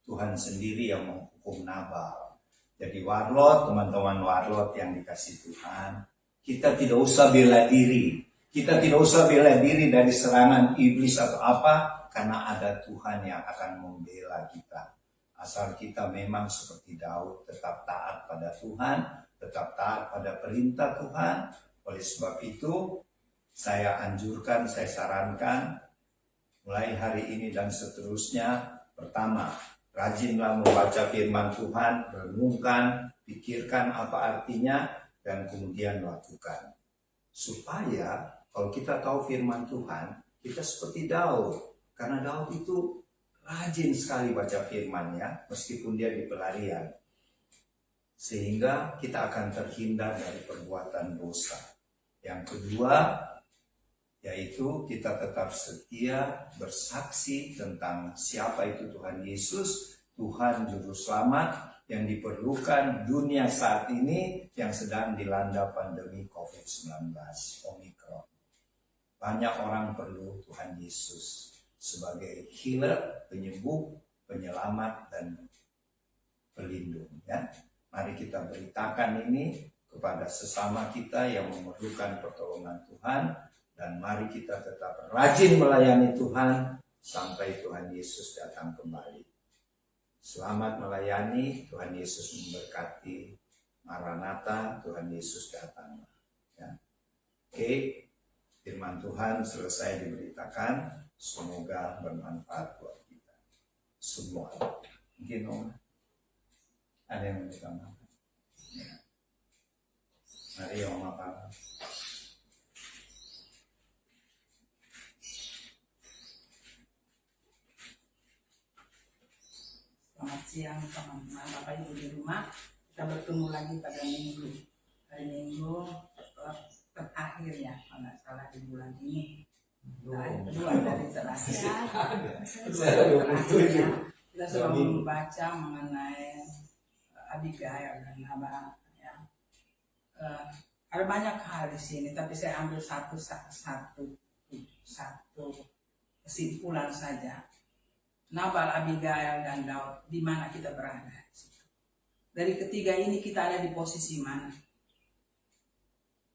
Tuhan sendiri yang menghukum Nabal. Jadi warlot, teman-teman warlot yang dikasih Tuhan, kita tidak usah bela diri. Kita tidak usah bela diri dari serangan iblis atau apa, karena ada Tuhan yang akan membela kita. Asal kita memang seperti Daud, tetap taat pada Tuhan, tetap taat pada perintah Tuhan. Oleh sebab itu, saya anjurkan, saya sarankan, mulai hari ini dan seterusnya, pertama, rajinlah membaca firman Tuhan, renungkan, pikirkan apa artinya, dan kemudian lakukan. Supaya kalau kita tahu firman Tuhan, kita seperti Daud. Karena Daud itu rajin sekali baca firman-Nya, meskipun dia di pelarian. Sehingga kita akan terhindar dari perbuatan dosa. Yang kedua, yaitu kita tetap setia bersaksi tentang siapa itu Tuhan Yesus, Tuhan Juru Selamat yang diperlukan dunia saat ini yang sedang dilanda pandemi COVID-19 Omikron. Banyak orang perlu Tuhan Yesus sebagai healer, penyembuh, penyelamat, dan pelindung. Ya. Mari kita beritakan ini kepada sesama kita yang memerlukan pertolongan Tuhan, dan mari kita tetap rajin melayani Tuhan sampai Tuhan Yesus datang kembali. Selamat melayani, Tuhan Yesus memberkati. Maranatha, Tuhan Yesus datang. Ya. Oke, firman Tuhan selesai diberitakan. Semoga bermanfaat buat kita semua. Mungkin ada yang mau ditambahkan? Ya. Mari Om apa? Selamat siang teman-teman, Bapak Ibu di rumah. Kita bertemu lagi pada hari Minggu terakhir ya, kalau nggak salah di bulan ini. Kedua dari terakhir. Kita sudah membaca mengenai Abigail dan Nabal. Ya. Ada banyak hal di sini, tapi saya ambil satu kesimpulan saja. Nabal, Abigail, dan Daud, di mana kita berada. Dari ketiga ini kita ada di posisi mana?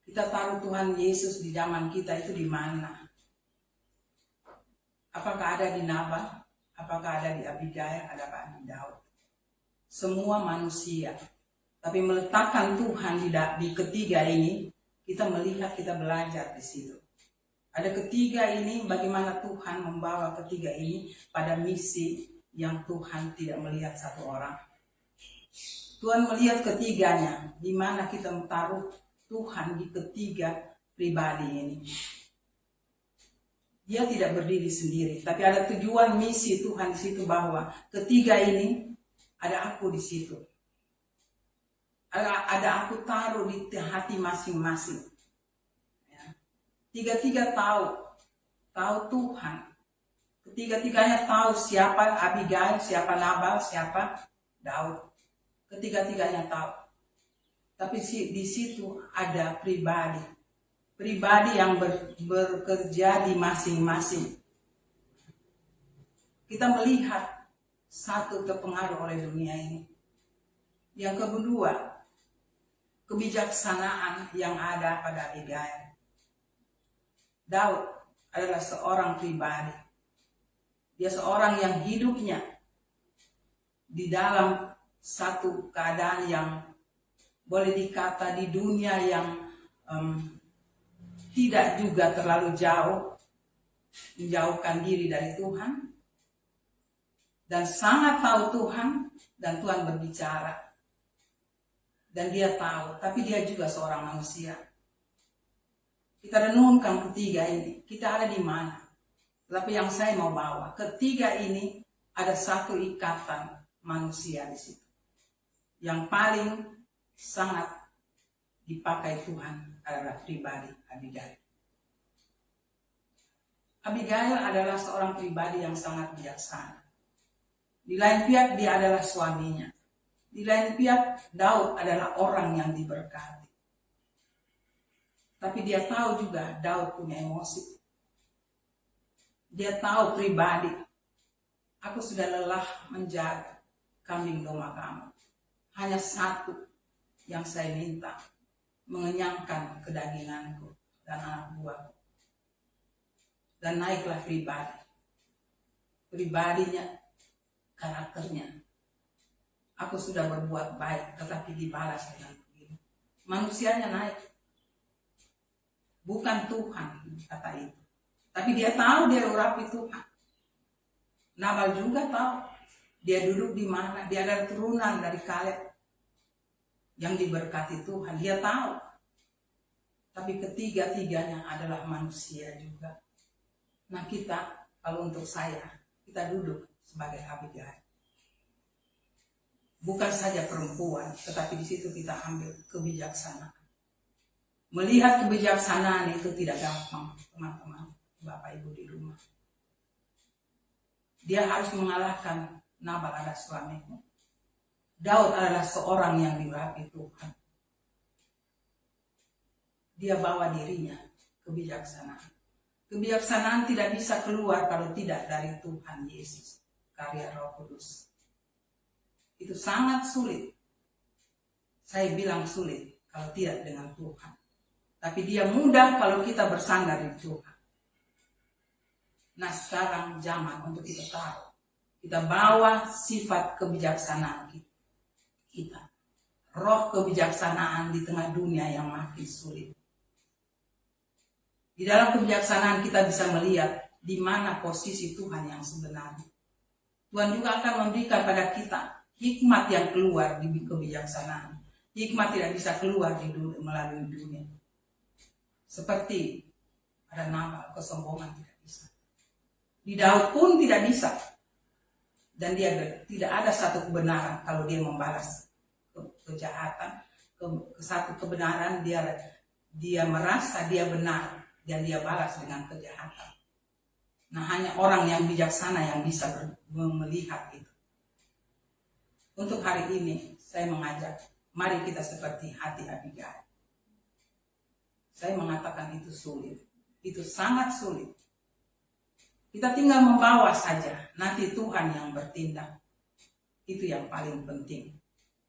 Kita taruh Tuhan Yesus di zaman kita itu di mana? Apakah ada di Nabal? Apakah ada di Abigail? Adakah di Daud? Semua manusia. Tapi meletakkan Tuhan di ketiga ini, kita melihat, kita belajar di situ. Ada ketiga ini, bagaimana Tuhan membawa ketiga ini pada misi yang Tuhan tidak melihat satu orang. Tuhan melihat ketiganya, di mana kita taruh Tuhan di ketiga pribadi ini. Dia tidak berdiri sendiri, tapi ada tujuan misi Tuhan di situ bahwa ketiga ini ada aku di situ. Ada aku taruh di hati masing-masing. Tiga-tiga tahu Tuhan. Ketiga-tiganya tahu siapa Abigail, siapa Nabal, siapa Daud. Ketiga-tiganya tahu. Tapi di situ ada pribadi yang bekerja di masing-masing. Kita melihat satu terpengaruh oleh dunia ini. Yang kedua, kebijaksanaan yang ada pada Abigail. Daud adalah seorang pribadi. Dia seorang yang hidupnya di dalam satu keadaan yang boleh dikata di dunia yang tidak juga terlalu jauh, menjauhkan diri dari Tuhan, dan sangat tahu Tuhan, dan Tuhan berbicara. Dan dia tahu, tapi dia juga seorang manusia. Kita renungkan ketiga ini, kita ada di mana? Tapi yang saya mau bawa, ketiga ini ada satu ikatan manusia di situ. Yang paling sangat dipakai Tuhan adalah pribadi Abigail. Abigail adalah seorang pribadi yang sangat bijaksana. Di lain pihak dia adalah suaminya. Di lain pihak Daud adalah orang yang diberkati. Tapi dia tahu juga Daud punya emosi. Dia tahu pribadi. Aku sudah lelah menjaga kambing domba kamu. Hanya satu yang saya minta, mengenyangkan kedaginganku dan anak buahku. Dan naiklah pribadi. Pribadinya, karakternya. Aku sudah berbuat baik, tetapi dibalas dengan begini. Manusianya naik. Bukan Tuhan, kata itu. Tapi dia tahu dia urapi Tuhan. Nabal juga tahu dia duduk di mana. Dia adalah turunan dari Kaleb yang diberkati Tuhan. Dia tahu. Tapi ketiga-tiganya adalah manusia juga. Nah kita, kalau untuk saya, kita duduk sebagai Abigail. Bukan saja perempuan, tetapi di situ kita ambil kebijaksanaan. Melihat kebijaksanaan itu tidak gampang, teman-teman, Bapak Ibu di rumah. Dia harus mengalahkan Nabal adalah suamimu. Daud adalah seorang yang diurapi Tuhan. Dia bawa dirinya kebijaksanaan. Kebijaksanaan tidak bisa keluar kalau tidak dari Tuhan Yesus, karya Roh Kudus. Itu sangat sulit. Saya bilang sulit kalau tidak dengan Tuhan. Tapi dia mudah kalau kita bersandar di Tuhan. Nah sekarang zaman untuk kita tahu. Kita bawa sifat kebijaksanaan kita. Roh kebijaksanaan di tengah dunia yang makin sulit. Di dalam kebijaksanaan kita bisa melihat di mana posisi Tuhan yang sebenarnya. Tuhan juga akan memberikan pada kita hikmat yang keluar di kebijaksanaan. Hikmat tidak bisa keluar melalui dunia. Seperti pada Nabal, kesombongan tidak bisa. Di Daud pun tidak bisa. Dan dia tidak ada satu kebenaran kalau dia membalas kejahatan. Satu kebenaran dia merasa dia benar dan dia balas dengan kejahatan. Nah hanya orang yang bijaksana yang bisa melihat itu. Untuk hari ini saya mengajak, mari kita seperti hati Abigail. Saya mengatakan itu sulit. Itu sangat sulit. Kita tinggal membawa saja. Nanti Tuhan yang bertindak. Itu yang paling penting.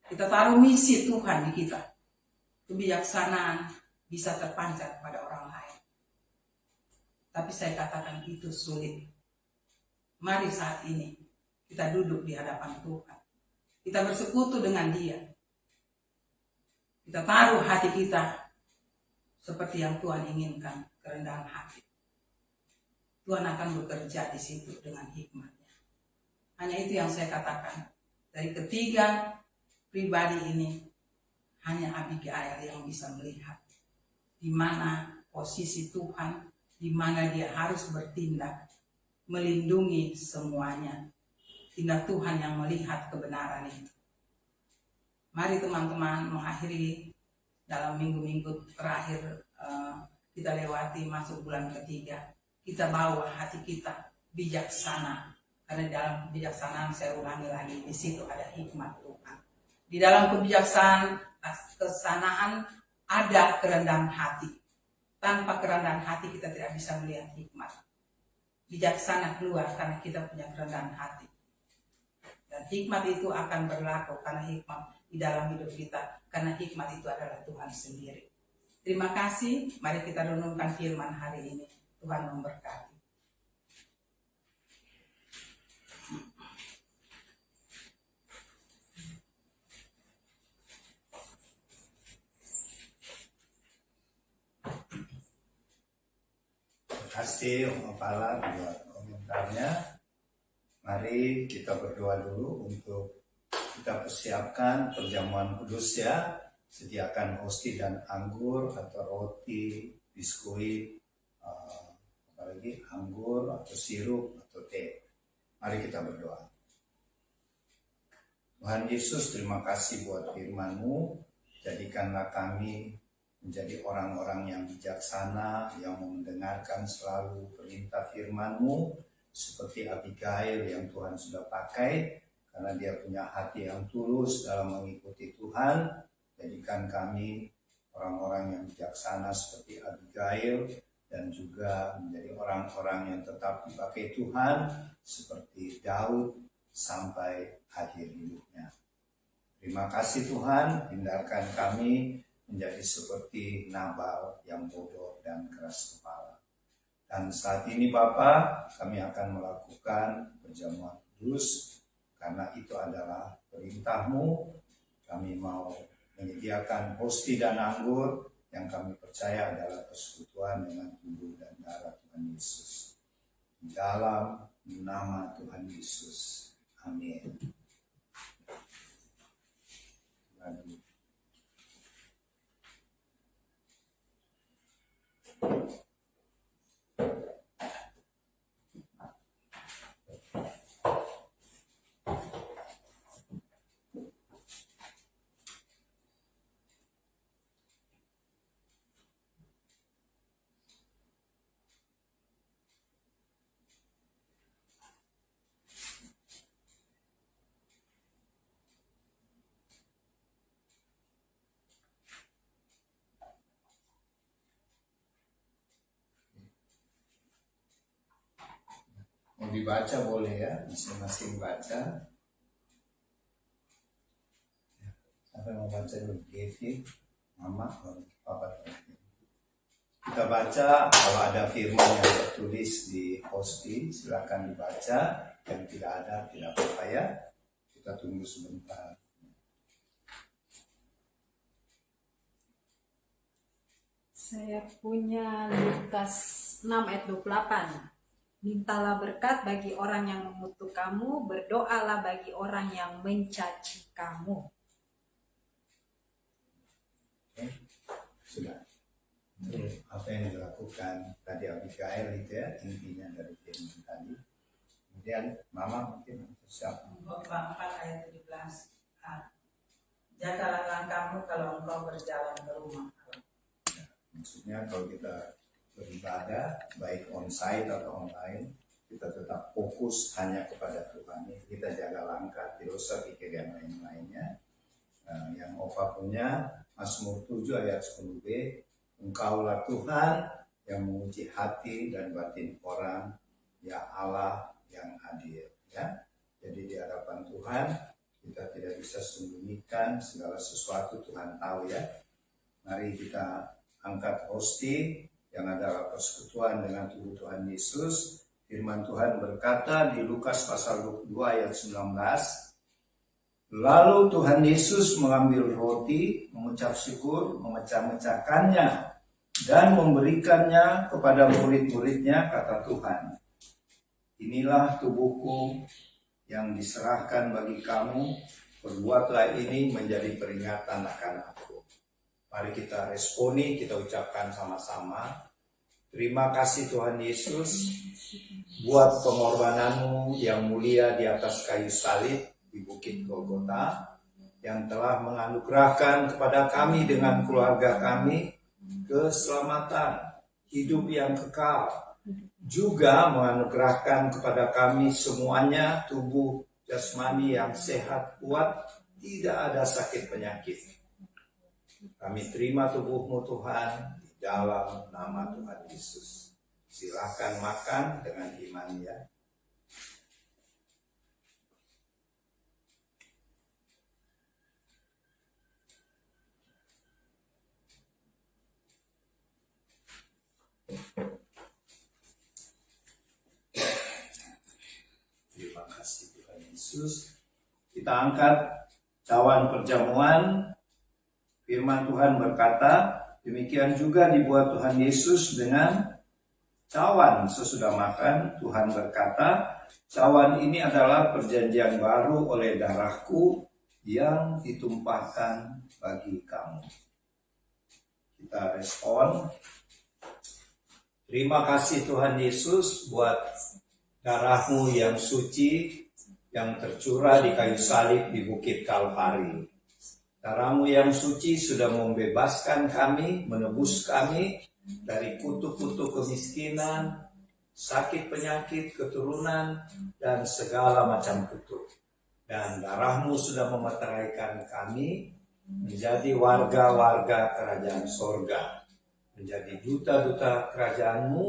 Kita taruh misi Tuhan di kita. Kebijaksanaan bisa terpancar pada orang lain. Tapi saya katakan itu sulit. Mari saat ini kita duduk di hadapan Tuhan. Kita bersekutu dengan Dia. Kita taruh hati kita seperti yang Tuhan inginkan, kerendahan hati. Tuhan akan bekerja di situ dengan hikmat-Nya. Hanya itu yang saya katakan. Dari ketiga pribadi ini, hanya Abigail yang bisa melihat di mana posisi Tuhan, di mana dia harus bertindak, melindungi semuanya. Tinggal Tuhan yang melihat kebenaran itu. Mari teman-teman mengakhiri dalam minggu-minggu terakhir kita lewati masuk bulan ketiga. Kita bawa hati kita bijaksana. Karena dalam kebijaksanaan saya ulangi lagi, di situ ada hikmat Tuhan. Di dalam kebijaksanaan ada kerendahan hati. Tanpa kerendahan hati kita tidak bisa melihat hikmat. Bijaksana keluar karena kita punya kerendahan hati. Dan hikmat itu akan berlaku karena hikmat di dalam hidup kita. Karena hikmat itu adalah Tuhan sendiri. Terima kasih. Mari kita renungkan firman hari ini. Tuhan memberkati. Terima kasih Om Kepala buat komentarnya. Mari kita berdoa dulu untuk kita persiapkan perjamuan kudus ya. Sediakan hosti dan anggur atau roti, biskuit, apalagi anggur atau sirup atau teh. Mari kita berdoa. Tuhan Yesus, terima kasih buat firman-Mu. Jadikanlah kami menjadi orang-orang yang bijaksana, yang mendengarkan selalu perintah firman-Mu, seperti Abigail yang Tuhan sudah pakai, karena dia punya hati yang tulus dalam mengikuti Tuhan. Jadikan kami orang-orang yang bijaksana seperti Abigail, dan juga menjadi orang-orang yang tetap dipakai Tuhan seperti Daud sampai akhir hidupnya. Terima kasih Tuhan, hindarkan kami menjadi seperti Nabal yang bodoh dan keras kepala. Dan saat ini Bapa, kami akan melakukan perjamuan kudus, karena itu adalah perintah-Mu. Kami mau menyediakan hosti dan anggur yang kami percaya adalah persekutuan dengan tubuh dan darah Tuhan Yesus. Di dalam nama Tuhan Yesus. Amin. Amin. Mau dibaca boleh ya, masing-masing baca. Apa yang mau baca dulu? Devi, Mama, Papa. Kita baca, kalau ada firman yang tertulis di hosti, silakan dibaca. Yang tidak ada, tidak apa-apa ya. Kita tunggu sebentar. Saya punya Lukas 6 ayat 28. Mintalah berkat bagi orang yang mengutuk kamu, berdoalah bagi orang yang mencaci kamu. Oke, sudah. Terus apa yang dilakukan tadi Abigail itu ya, intinya dari firman tadi. Kemudian Mama mungkin siapa? Khotbah 4 ayat 17. Jagalah langkahmu kalau engkau berjalan ke rumah Allah. Maksudnya kalau kita beribadah, baik onsite atau online, kita tetap fokus hanya kepada Tuhan. Kita jaga langkah, tidak usah pikir yang lain-lainnya. Yang Ova punya, Mazmur 7 ayat 10b, Engkaulah Tuhan yang menguji hati dan batin orang, ya Allah yang adil. Ya? Jadi di hadapan Tuhan, kita tidak bisa sembunyikan segala sesuatu, Tuhan tahu ya. Mari kita angkat hosti, yang adalah persekutuan dengan tubuh Tuhan Yesus. Firman Tuhan berkata di Lukas pasal 22 ayat 19, lalu Tuhan Yesus mengambil roti, mengucap syukur, memecah-mecahkannya, dan memberikannya kepada murid-muridnya, kata Tuhan, inilah tubuhku yang diserahkan bagi kamu, perbuatlah ini menjadi peringatan akan aku. Mari kita responi, kita ucapkan sama-sama. Terima kasih Tuhan Yesus buat pengorbananmu yang mulia di atas kayu salib di Bukit Golgota, yang telah menganugerahkan kepada kami dengan keluarga kami keselamatan, hidup yang kekal. Juga menganugerahkan kepada kami semuanya tubuh jasmani yang sehat, kuat, tidak ada sakit penyakit. Kami terima tubuhmu Tuhan di dalam nama Tuhan Yesus. Silakan makan dengan iman ya. Terima kasih Tuhan Yesus. Kita angkat cawan perjamuan. Firman Tuhan berkata, demikian juga dibuat Tuhan Yesus dengan cawan sesudah makan. Tuhan berkata, cawan ini adalah perjanjian baru oleh darahku yang ditumpahkan bagi kamu. Kita respon. Terima kasih Tuhan Yesus buat darahmu yang suci yang tercurah di kayu salib di Bukit Kalvari. Darahmu yang suci sudah membebaskan kami, menebus kami dari kutuk-kutuk kemiskinan, sakit penyakit, keturunan, dan segala macam kutuk. dan darah-Mu sudah memeteraikan kami menjadi warga-warga kerajaan sorga, menjadi duta-duta kerajaan-Mu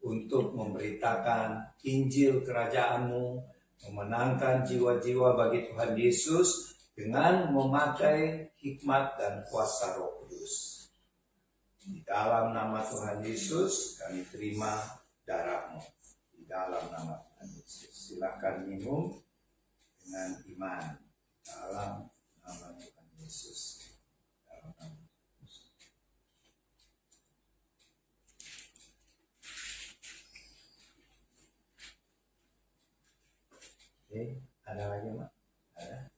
untuk memberitakan Injil kerajaan-Mu, memenangkan jiwa-jiwa bagi Tuhan Yesus dengan memakai hikmat dan kuasa Roh Kudus. Di dalam nama Tuhan Yesus kami terima darah-Mu. Di dalam nama Tuhan Yesus. Silakan minum dengan iman. Dalam nama Tuhan Yesus. Dalam nama Yesus. Oke, ada lagi, Mak? Ada?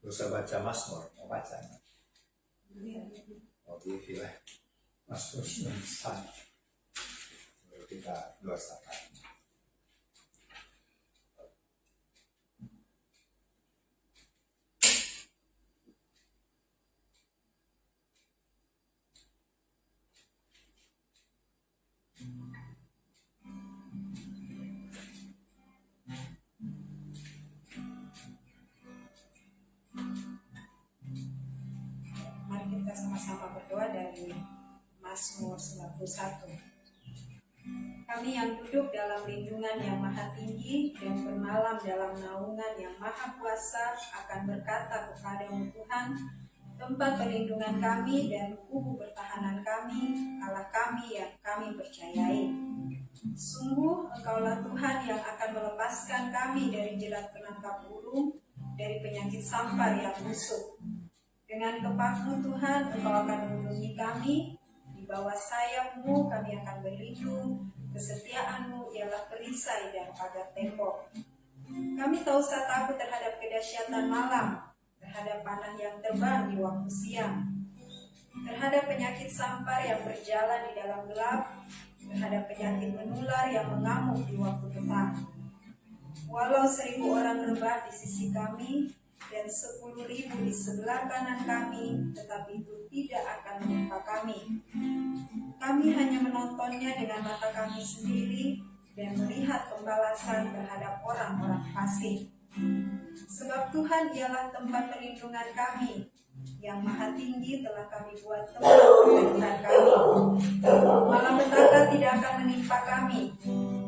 Bisa baca Mazmur, mau baca? Mak? Oke, pilih Mazmur 91. Baru kita dua sahabat. Mari kita sama-sama berdoa dari Mazmur 91. Kami yang duduk dalam lindungan yang maha tinggi dan bermalam dalam naungan yang maha kuasa akan berkata kepadamu Tuhan, tempat perlindungan kami dan kubu pertahanan kami, Allah kami yang kami percayai. Sungguh Engkaulah Tuhan yang akan melepaskan kami dari jerat penangkap burung, dari penyakit sampar yang busuk. Dengan kepah-Mu Tuhan, Engkau akan melindungi kami. Di bawah sayap-Mu kami akan berlindung. Kesetiaan-Mu ialah perisai dan pagar tembok. Kami tak usah takut terhadap kedahsyatan malam, terhadap panah yang terbang di waktu siang, terhadap penyakit sampar yang berjalan di dalam gelap, terhadap penyakit menular yang mengamuk di waktu petang. Walau 1.000 orang rebah di sisi kami dan 10.000 di sebelah kanan kami, tetapi itu tidak akan menimpa kami. Kami hanya menontonnya dengan mata kami sendiri dan melihat pembalasan terhadap orang-orang fasik. Sebab Tuhan ialah tempat perlindungan kami, yang maha tinggi telah kami buat tempat perlindungan kami. Malapetaka tidak akan menimpa kami,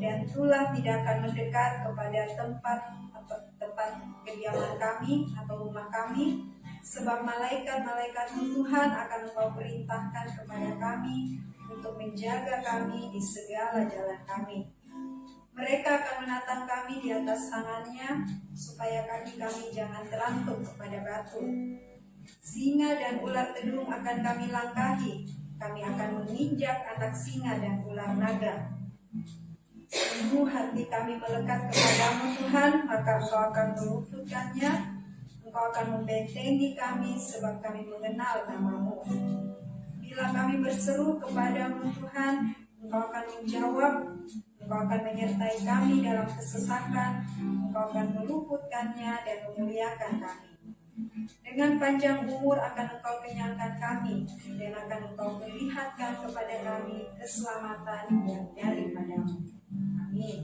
dan tulah tidak akan mendekat kepada tempat kediaman kami atau rumah kami, sebab malaikat-malaikatmu Tuhan akan Engkau perintahkan kepada kami untuk menjaga kami di segala jalan kami. Mereka akan menatang kami di atas tangannya, supaya kaki kami jangan terantuk kepada batu. Singa dan ular tedung akan kami langkahi, kami akan menginjak anak singa dan ular naga. Sungguh hati kami melekat kepadamu Tuhan, maka Engkau akan meluputkannya. Engkau akan membentengi kami, sebab kami mengenal nama-Mu. Bila kami berseru kepadamu Tuhan, Engkau akan menjawab. Engkau akan menyertai kami dalam kesesakan. Engkau akan meluputkannya dan memuliakan kami. Dengan panjang umur akan Engkau kenyangkan kami, dan akan Engkau perlihatkan kepada kami keselamatan yang daripada-Mu. Amin.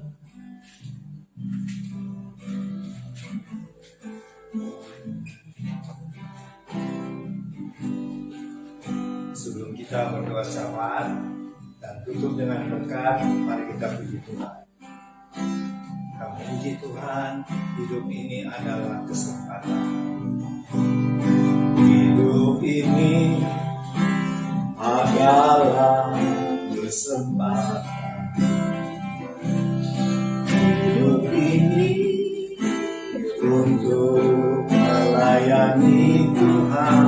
Sebelum kita berdoa syafaat dan tutup dengan berkat, mari kita puji Tuhan. Kami puji Tuhan, hidup ini adalah kesempatan. Hidup ini adalah kesempatan. Hidup ini untuk melayani Tuhan.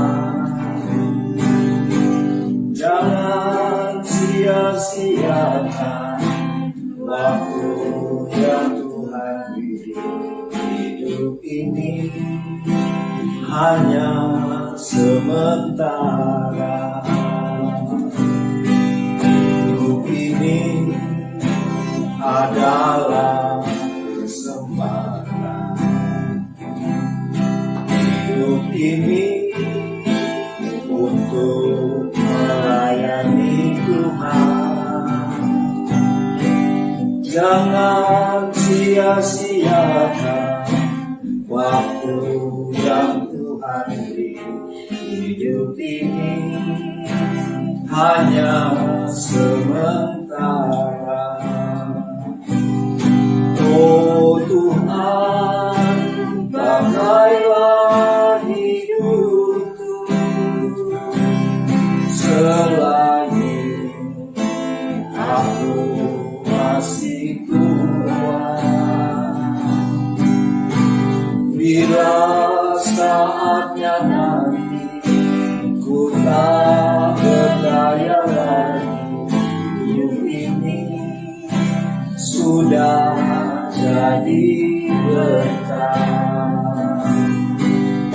Jangan sia-siakan waktu yang Tuhan beri. Hidup ini hanya sementara. Hidup ini adalah kesempatan. Hidup ini untuk melayani Tuhan. Jangan sia-siakan waktu yang Tuhan beri hidup ini hanya sementara. Oh Tuhan, pakailah hidupku selagi aku masih kuat. Bila saatnya nanti ku tak berdaya lagi, hidup ini sudah jadi berkah.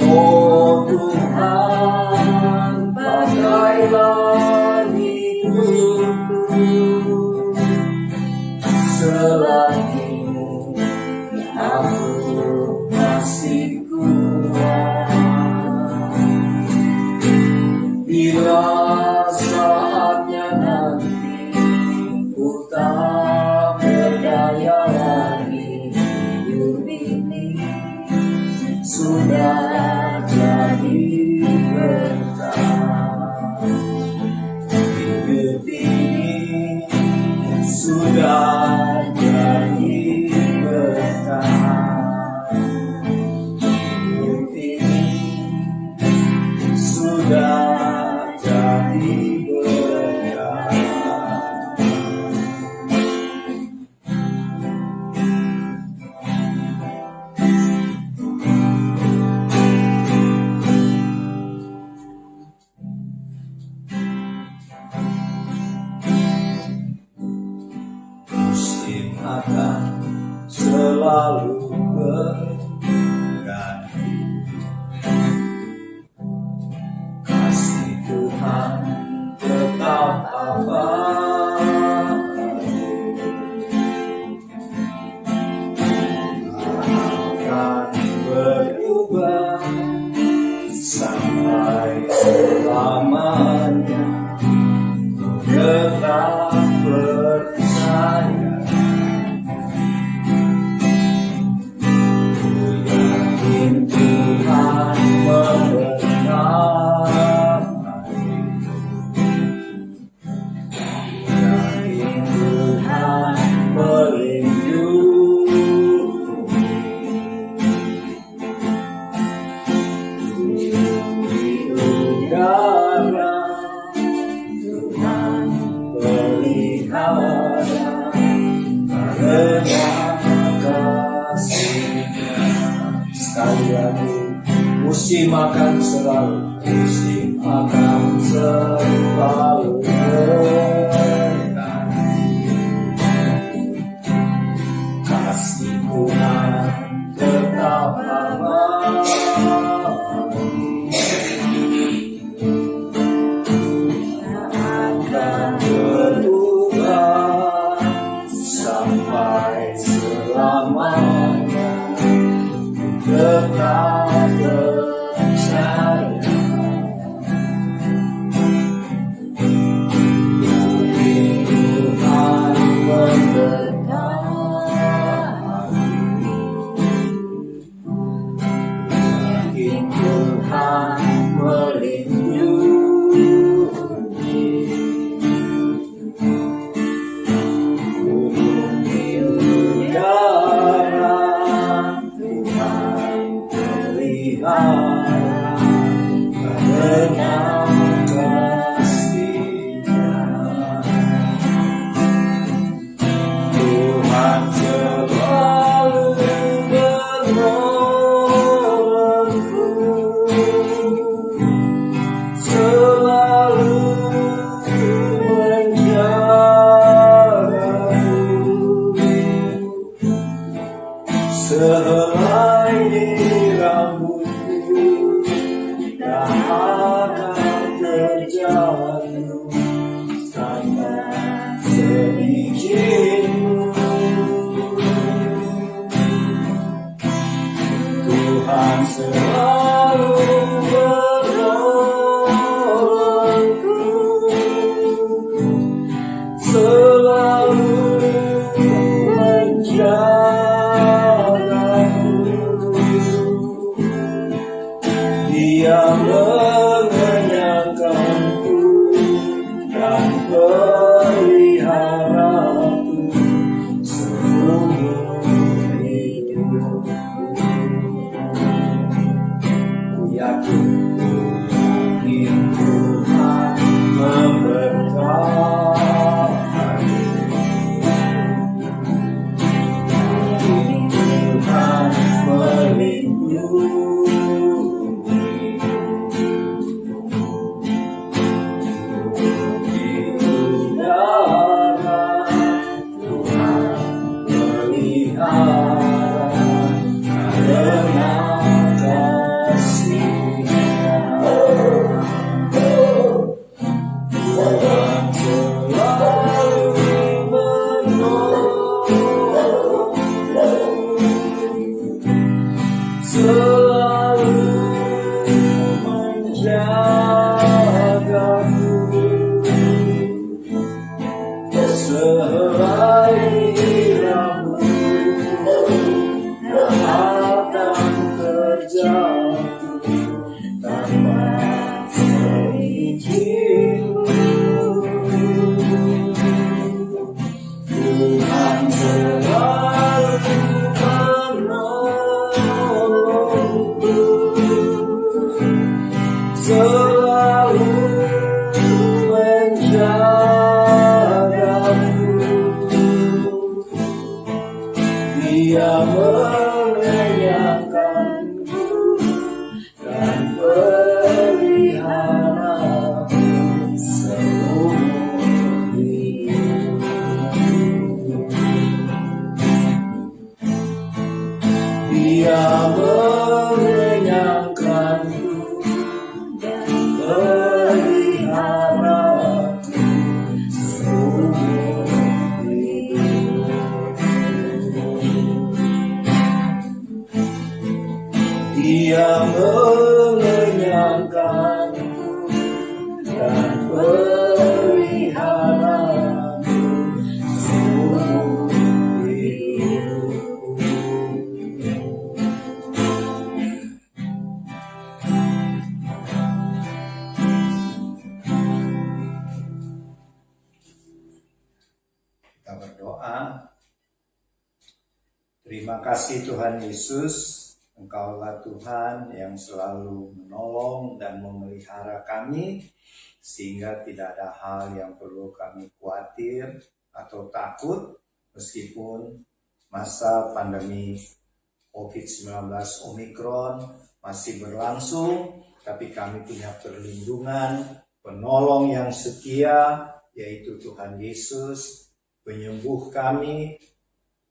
Oh Tuhan, pakailah hidupku selagi aku masih kuat. Bila saatnya nanti ku tak berdaya lagi, hidup ini sudah jadi berkah. Hidup ini sudah jadi berkah. Hidup ini sudah jadi berkah. Musim akan selalu berganti, kasih Tuhan tetap abadi, akan berubah sampai selamanya. Tetap percaya, ku yakin Tuhan memberkati, yakin Tuhan melindungi, di udara Tuhan pelihara, karena kasih-Nya. Sekali lagi, musim akan selalu berganti, kasih Tuhan tetap abadi, akan berubah sampai selamanya. Tetap percaya, Tuhan memberkati, yakin Tuhan melindungi, di udara Tuhan pelihara, karena kasih-Nya. Tuhan selalu menolongku, selalu menjagaku, sehelai rambutku tak akan terjatuh tanpa seizin-Mu. Tuhan selalu menolongku, selalu menjagaku, peliharamu seumur hidupku. Kita berdoa. Terima kasih Tuhan Yesus, Engkaulah Tuhan yang selalu menolong dan memelihara kami, sehingga tidak ada hal yang perlu kami khawatir atau takut, meskipun masa pandemi COVID-19 Omikron masih berlangsung, tapi kami punya perlindungan, penolong yang setia, yaitu Tuhan Yesus, penyembuh kami,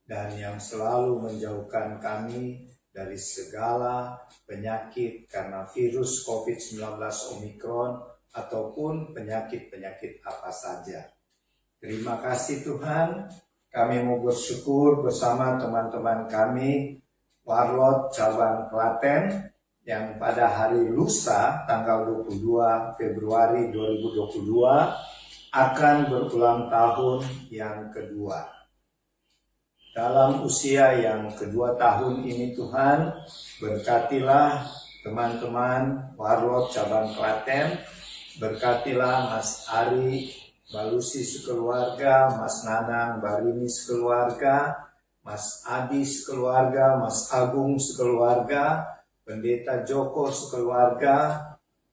dan yang selalu menjauhkan kami dari segala penyakit karena virus COVID-19 Omikron ataupun penyakit-penyakit apa saja. Terima kasih Tuhan, kami mau bersyukur bersama teman-teman kami Warlot Cabang Klaten yang pada hari lusa tanggal 22 Februari 2022 akan berulang tahun yang kedua. Dalam usia yang kedua tahun ini Tuhan, berkatilah teman-teman Warlot Cabang Klaten, berkatilah Mas Ari Balusi sekeluarga, Mas Nanang Barini sekeluarga, Mas Adi sekeluarga, Mas Agung sekeluarga, Pendeta Joko sekeluarga,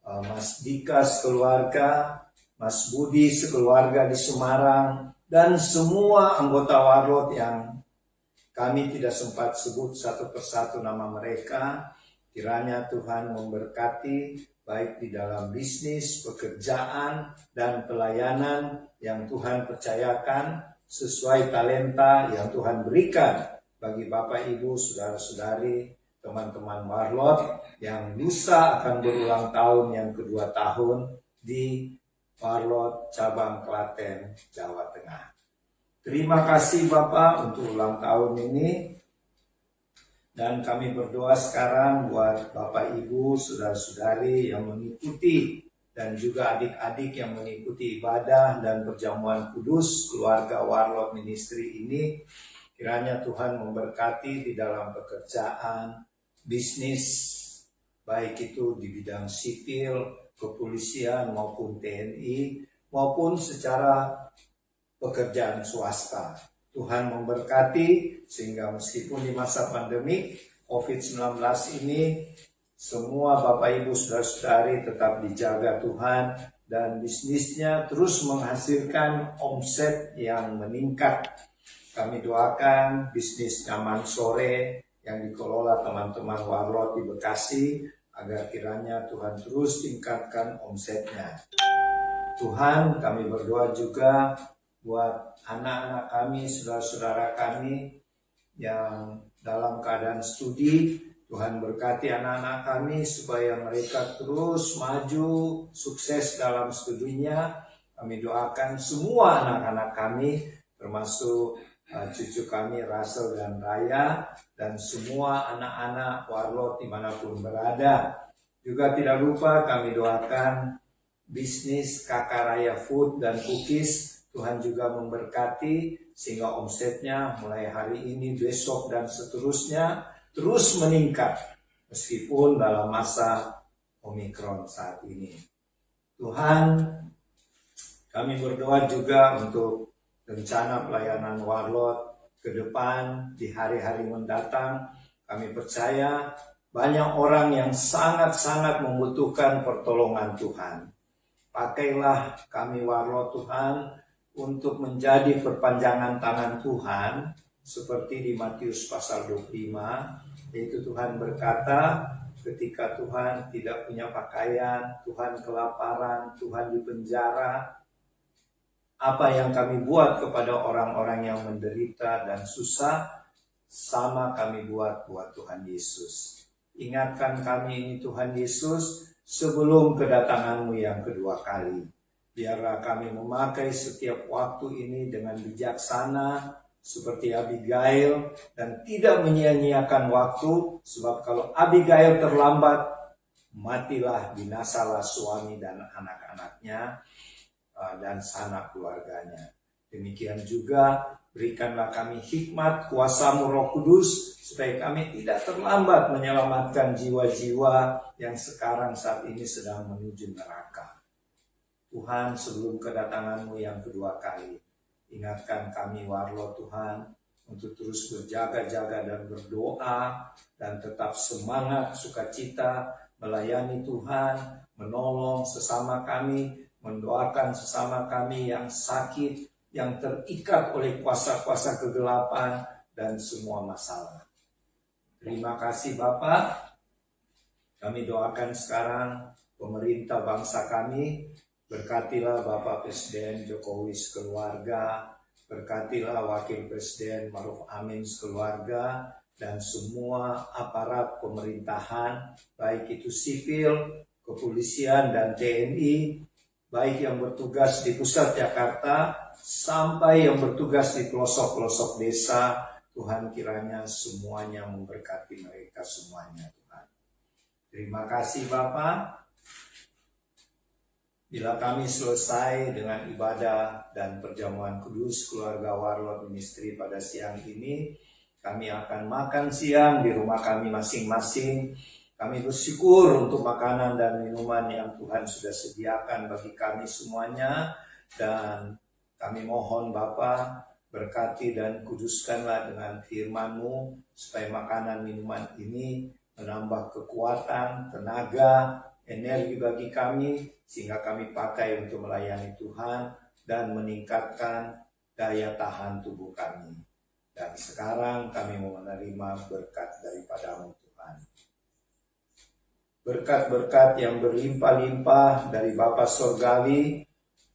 Mas Dika sekeluarga, Mas Budi sekeluarga di Semarang, dan semua anggota Warlot yang kami tidak sempat sebut satu persatu nama mereka. Kiranya Tuhan memberkati baik di dalam bisnis, pekerjaan, dan pelayanan yang Tuhan percayakan sesuai talenta yang Tuhan berikan bagi Bapak, Ibu, Saudara-saudari, teman-teman Warlot yang lusa akan berulang tahun yang kedua tahun di Warlot Cabang Klaten, Jawa Tengah. Terima kasih Bapak untuk ulang tahun ini, dan kami berdoa sekarang buat Bapak Ibu, Saudara-saudari yang mengikuti dan juga adik-adik yang mengikuti ibadah dan perjamuan kudus keluarga Warlot Ministry ini. Kiranya Tuhan memberkati di dalam pekerjaan, bisnis, baik itu di bidang sipil, kepolisian maupun TNI, maupun secara pekerjaan swasta. Tuhan memberkati sehingga meskipun di masa pandemi COVID-19 ini semua Bapak Ibu Saudara-saudari tetap dijaga Tuhan dan bisnisnya terus menghasilkan omset yang meningkat. Kami doakan bisnis Nyaman Sore yang dikelola teman-teman Warlot di Bekasi agar kiranya Tuhan terus tingkatkan omsetnya. Tuhan, kami berdoa juga buat anak-anak kami, saudara-saudara kami yang dalam keadaan studi. Tuhan berkati anak-anak kami supaya mereka terus maju, sukses dalam studinya. Kami doakan semua anak-anak kami, termasuk cucu kami Russell dan Raya, dan semua anak-anak Warlot dimanapun berada. Juga tidak lupa kami doakan bisnis Kakak Raya Food dan Cookies. Tuhan juga memberkati sehingga omsetnya mulai hari ini, besok, dan seterusnya terus meningkat meskipun dalam masa Omikron saat ini. Tuhan, kami berdoa juga untuk rencana pelayanan Warlot ke depan di hari-hari mendatang. Kami percaya banyak orang yang sangat-sangat membutuhkan pertolongan Tuhan. Pakailah kami Warlot Tuhan untuk menjadi perpanjangan tangan Tuhan, seperti di Matius pasal 25, yaitu Tuhan berkata, ketika Tuhan tidak punya pakaian, Tuhan kelaparan, Tuhan dipenjara, apa yang kami buat kepada orang-orang yang menderita dan susah, sama kami buat Tuhan Yesus. Ingatkan kami ini Tuhan Yesus sebelum kedatangan-Mu yang kedua kali. Biarlah kami memakai setiap waktu ini dengan bijaksana seperti Abigail dan tidak menyia-nyiakan waktu, sebab kalau Abigail terlambat, matilah, binasalah suami dan anak-anaknya. dan sanak keluarganya. Demikian juga berikanlah kami hikmat kuasa-Mu Roh Kudus, supaya kami tidak terlambat menyelamatkan jiwa-jiwa yang sekarang saat ini sedang menuju neraka. Tuhan, sebelum kedatangan-Mu yang kedua kali, ingatkan kami Warlo Tuhan, untuk terus berjaga-jaga dan berdoa, dan tetap semangat sukacita melayani Tuhan, menolong sesama kami, mendoakan sesama kami yang sakit, yang terikat oleh kuasa-kuasa kegelapan dan semua masalah. Terima kasih Bapak. Kami doakan sekarang pemerintah bangsa kami, berkatilah Bapak Presiden Jokowi sekeluarga, berkatilah Wakil Presiden Maruf Amin sekeluarga, dan semua aparat pemerintahan, baik itu sipil, kepolisian, dan TNI, baik yang bertugas di pusat Jakarta, sampai yang bertugas di pelosok-pelosok desa. Tuhan kiranya semuanya memberkati mereka semuanya Tuhan. Terima kasih Bapak. Bila kami selesai dengan ibadah dan perjamuan kudus keluarga Warlo Ministry pada siang ini, kami akan makan siang di rumah kami masing-masing. Kami bersyukur untuk makanan dan minuman yang Tuhan sudah sediakan bagi kami semuanya. Dan kami mohon Bapa, berkati dan kuduskanlah dengan firman-Mu, supaya makanan minuman ini menambah kekuatan, tenaga, energi bagi kami, sehingga kami pakai untuk melayani Tuhan dan meningkatkan daya tahan tubuh kami. Dan sekarang kami mau menerima berkat daripada-Mu Tuhan. Berkat-berkat yang berlimpah-limpah dari Bapa Surgawi,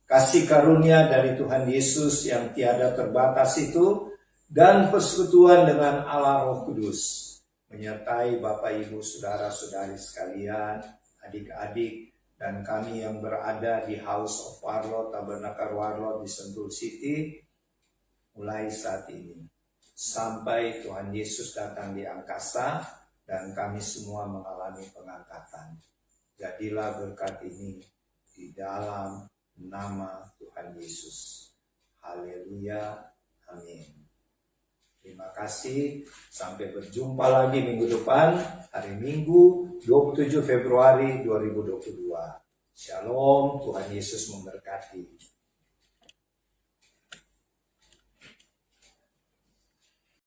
kasih karunia dari Tuhan Yesus yang tiada terbatas itu, dan persekutuan dengan Allah Roh Kudus, menyertai Bapak Ibu Saudara-saudari sekalian, adik-adik, dan kami yang berada di House of Warlo, Tabernakel Warlo di Sentul City, mulai saat ini. Sampai Tuhan Yesus datang di angkasa, dan kami semua mengalami pengangkatan. Jadilah berkat ini di dalam nama Tuhan Yesus. Haleluya. Amin. Terima kasih. Sampai berjumpa lagi minggu depan, hari Minggu 27 Februari 2022. Shalom, Tuhan Yesus memberkati.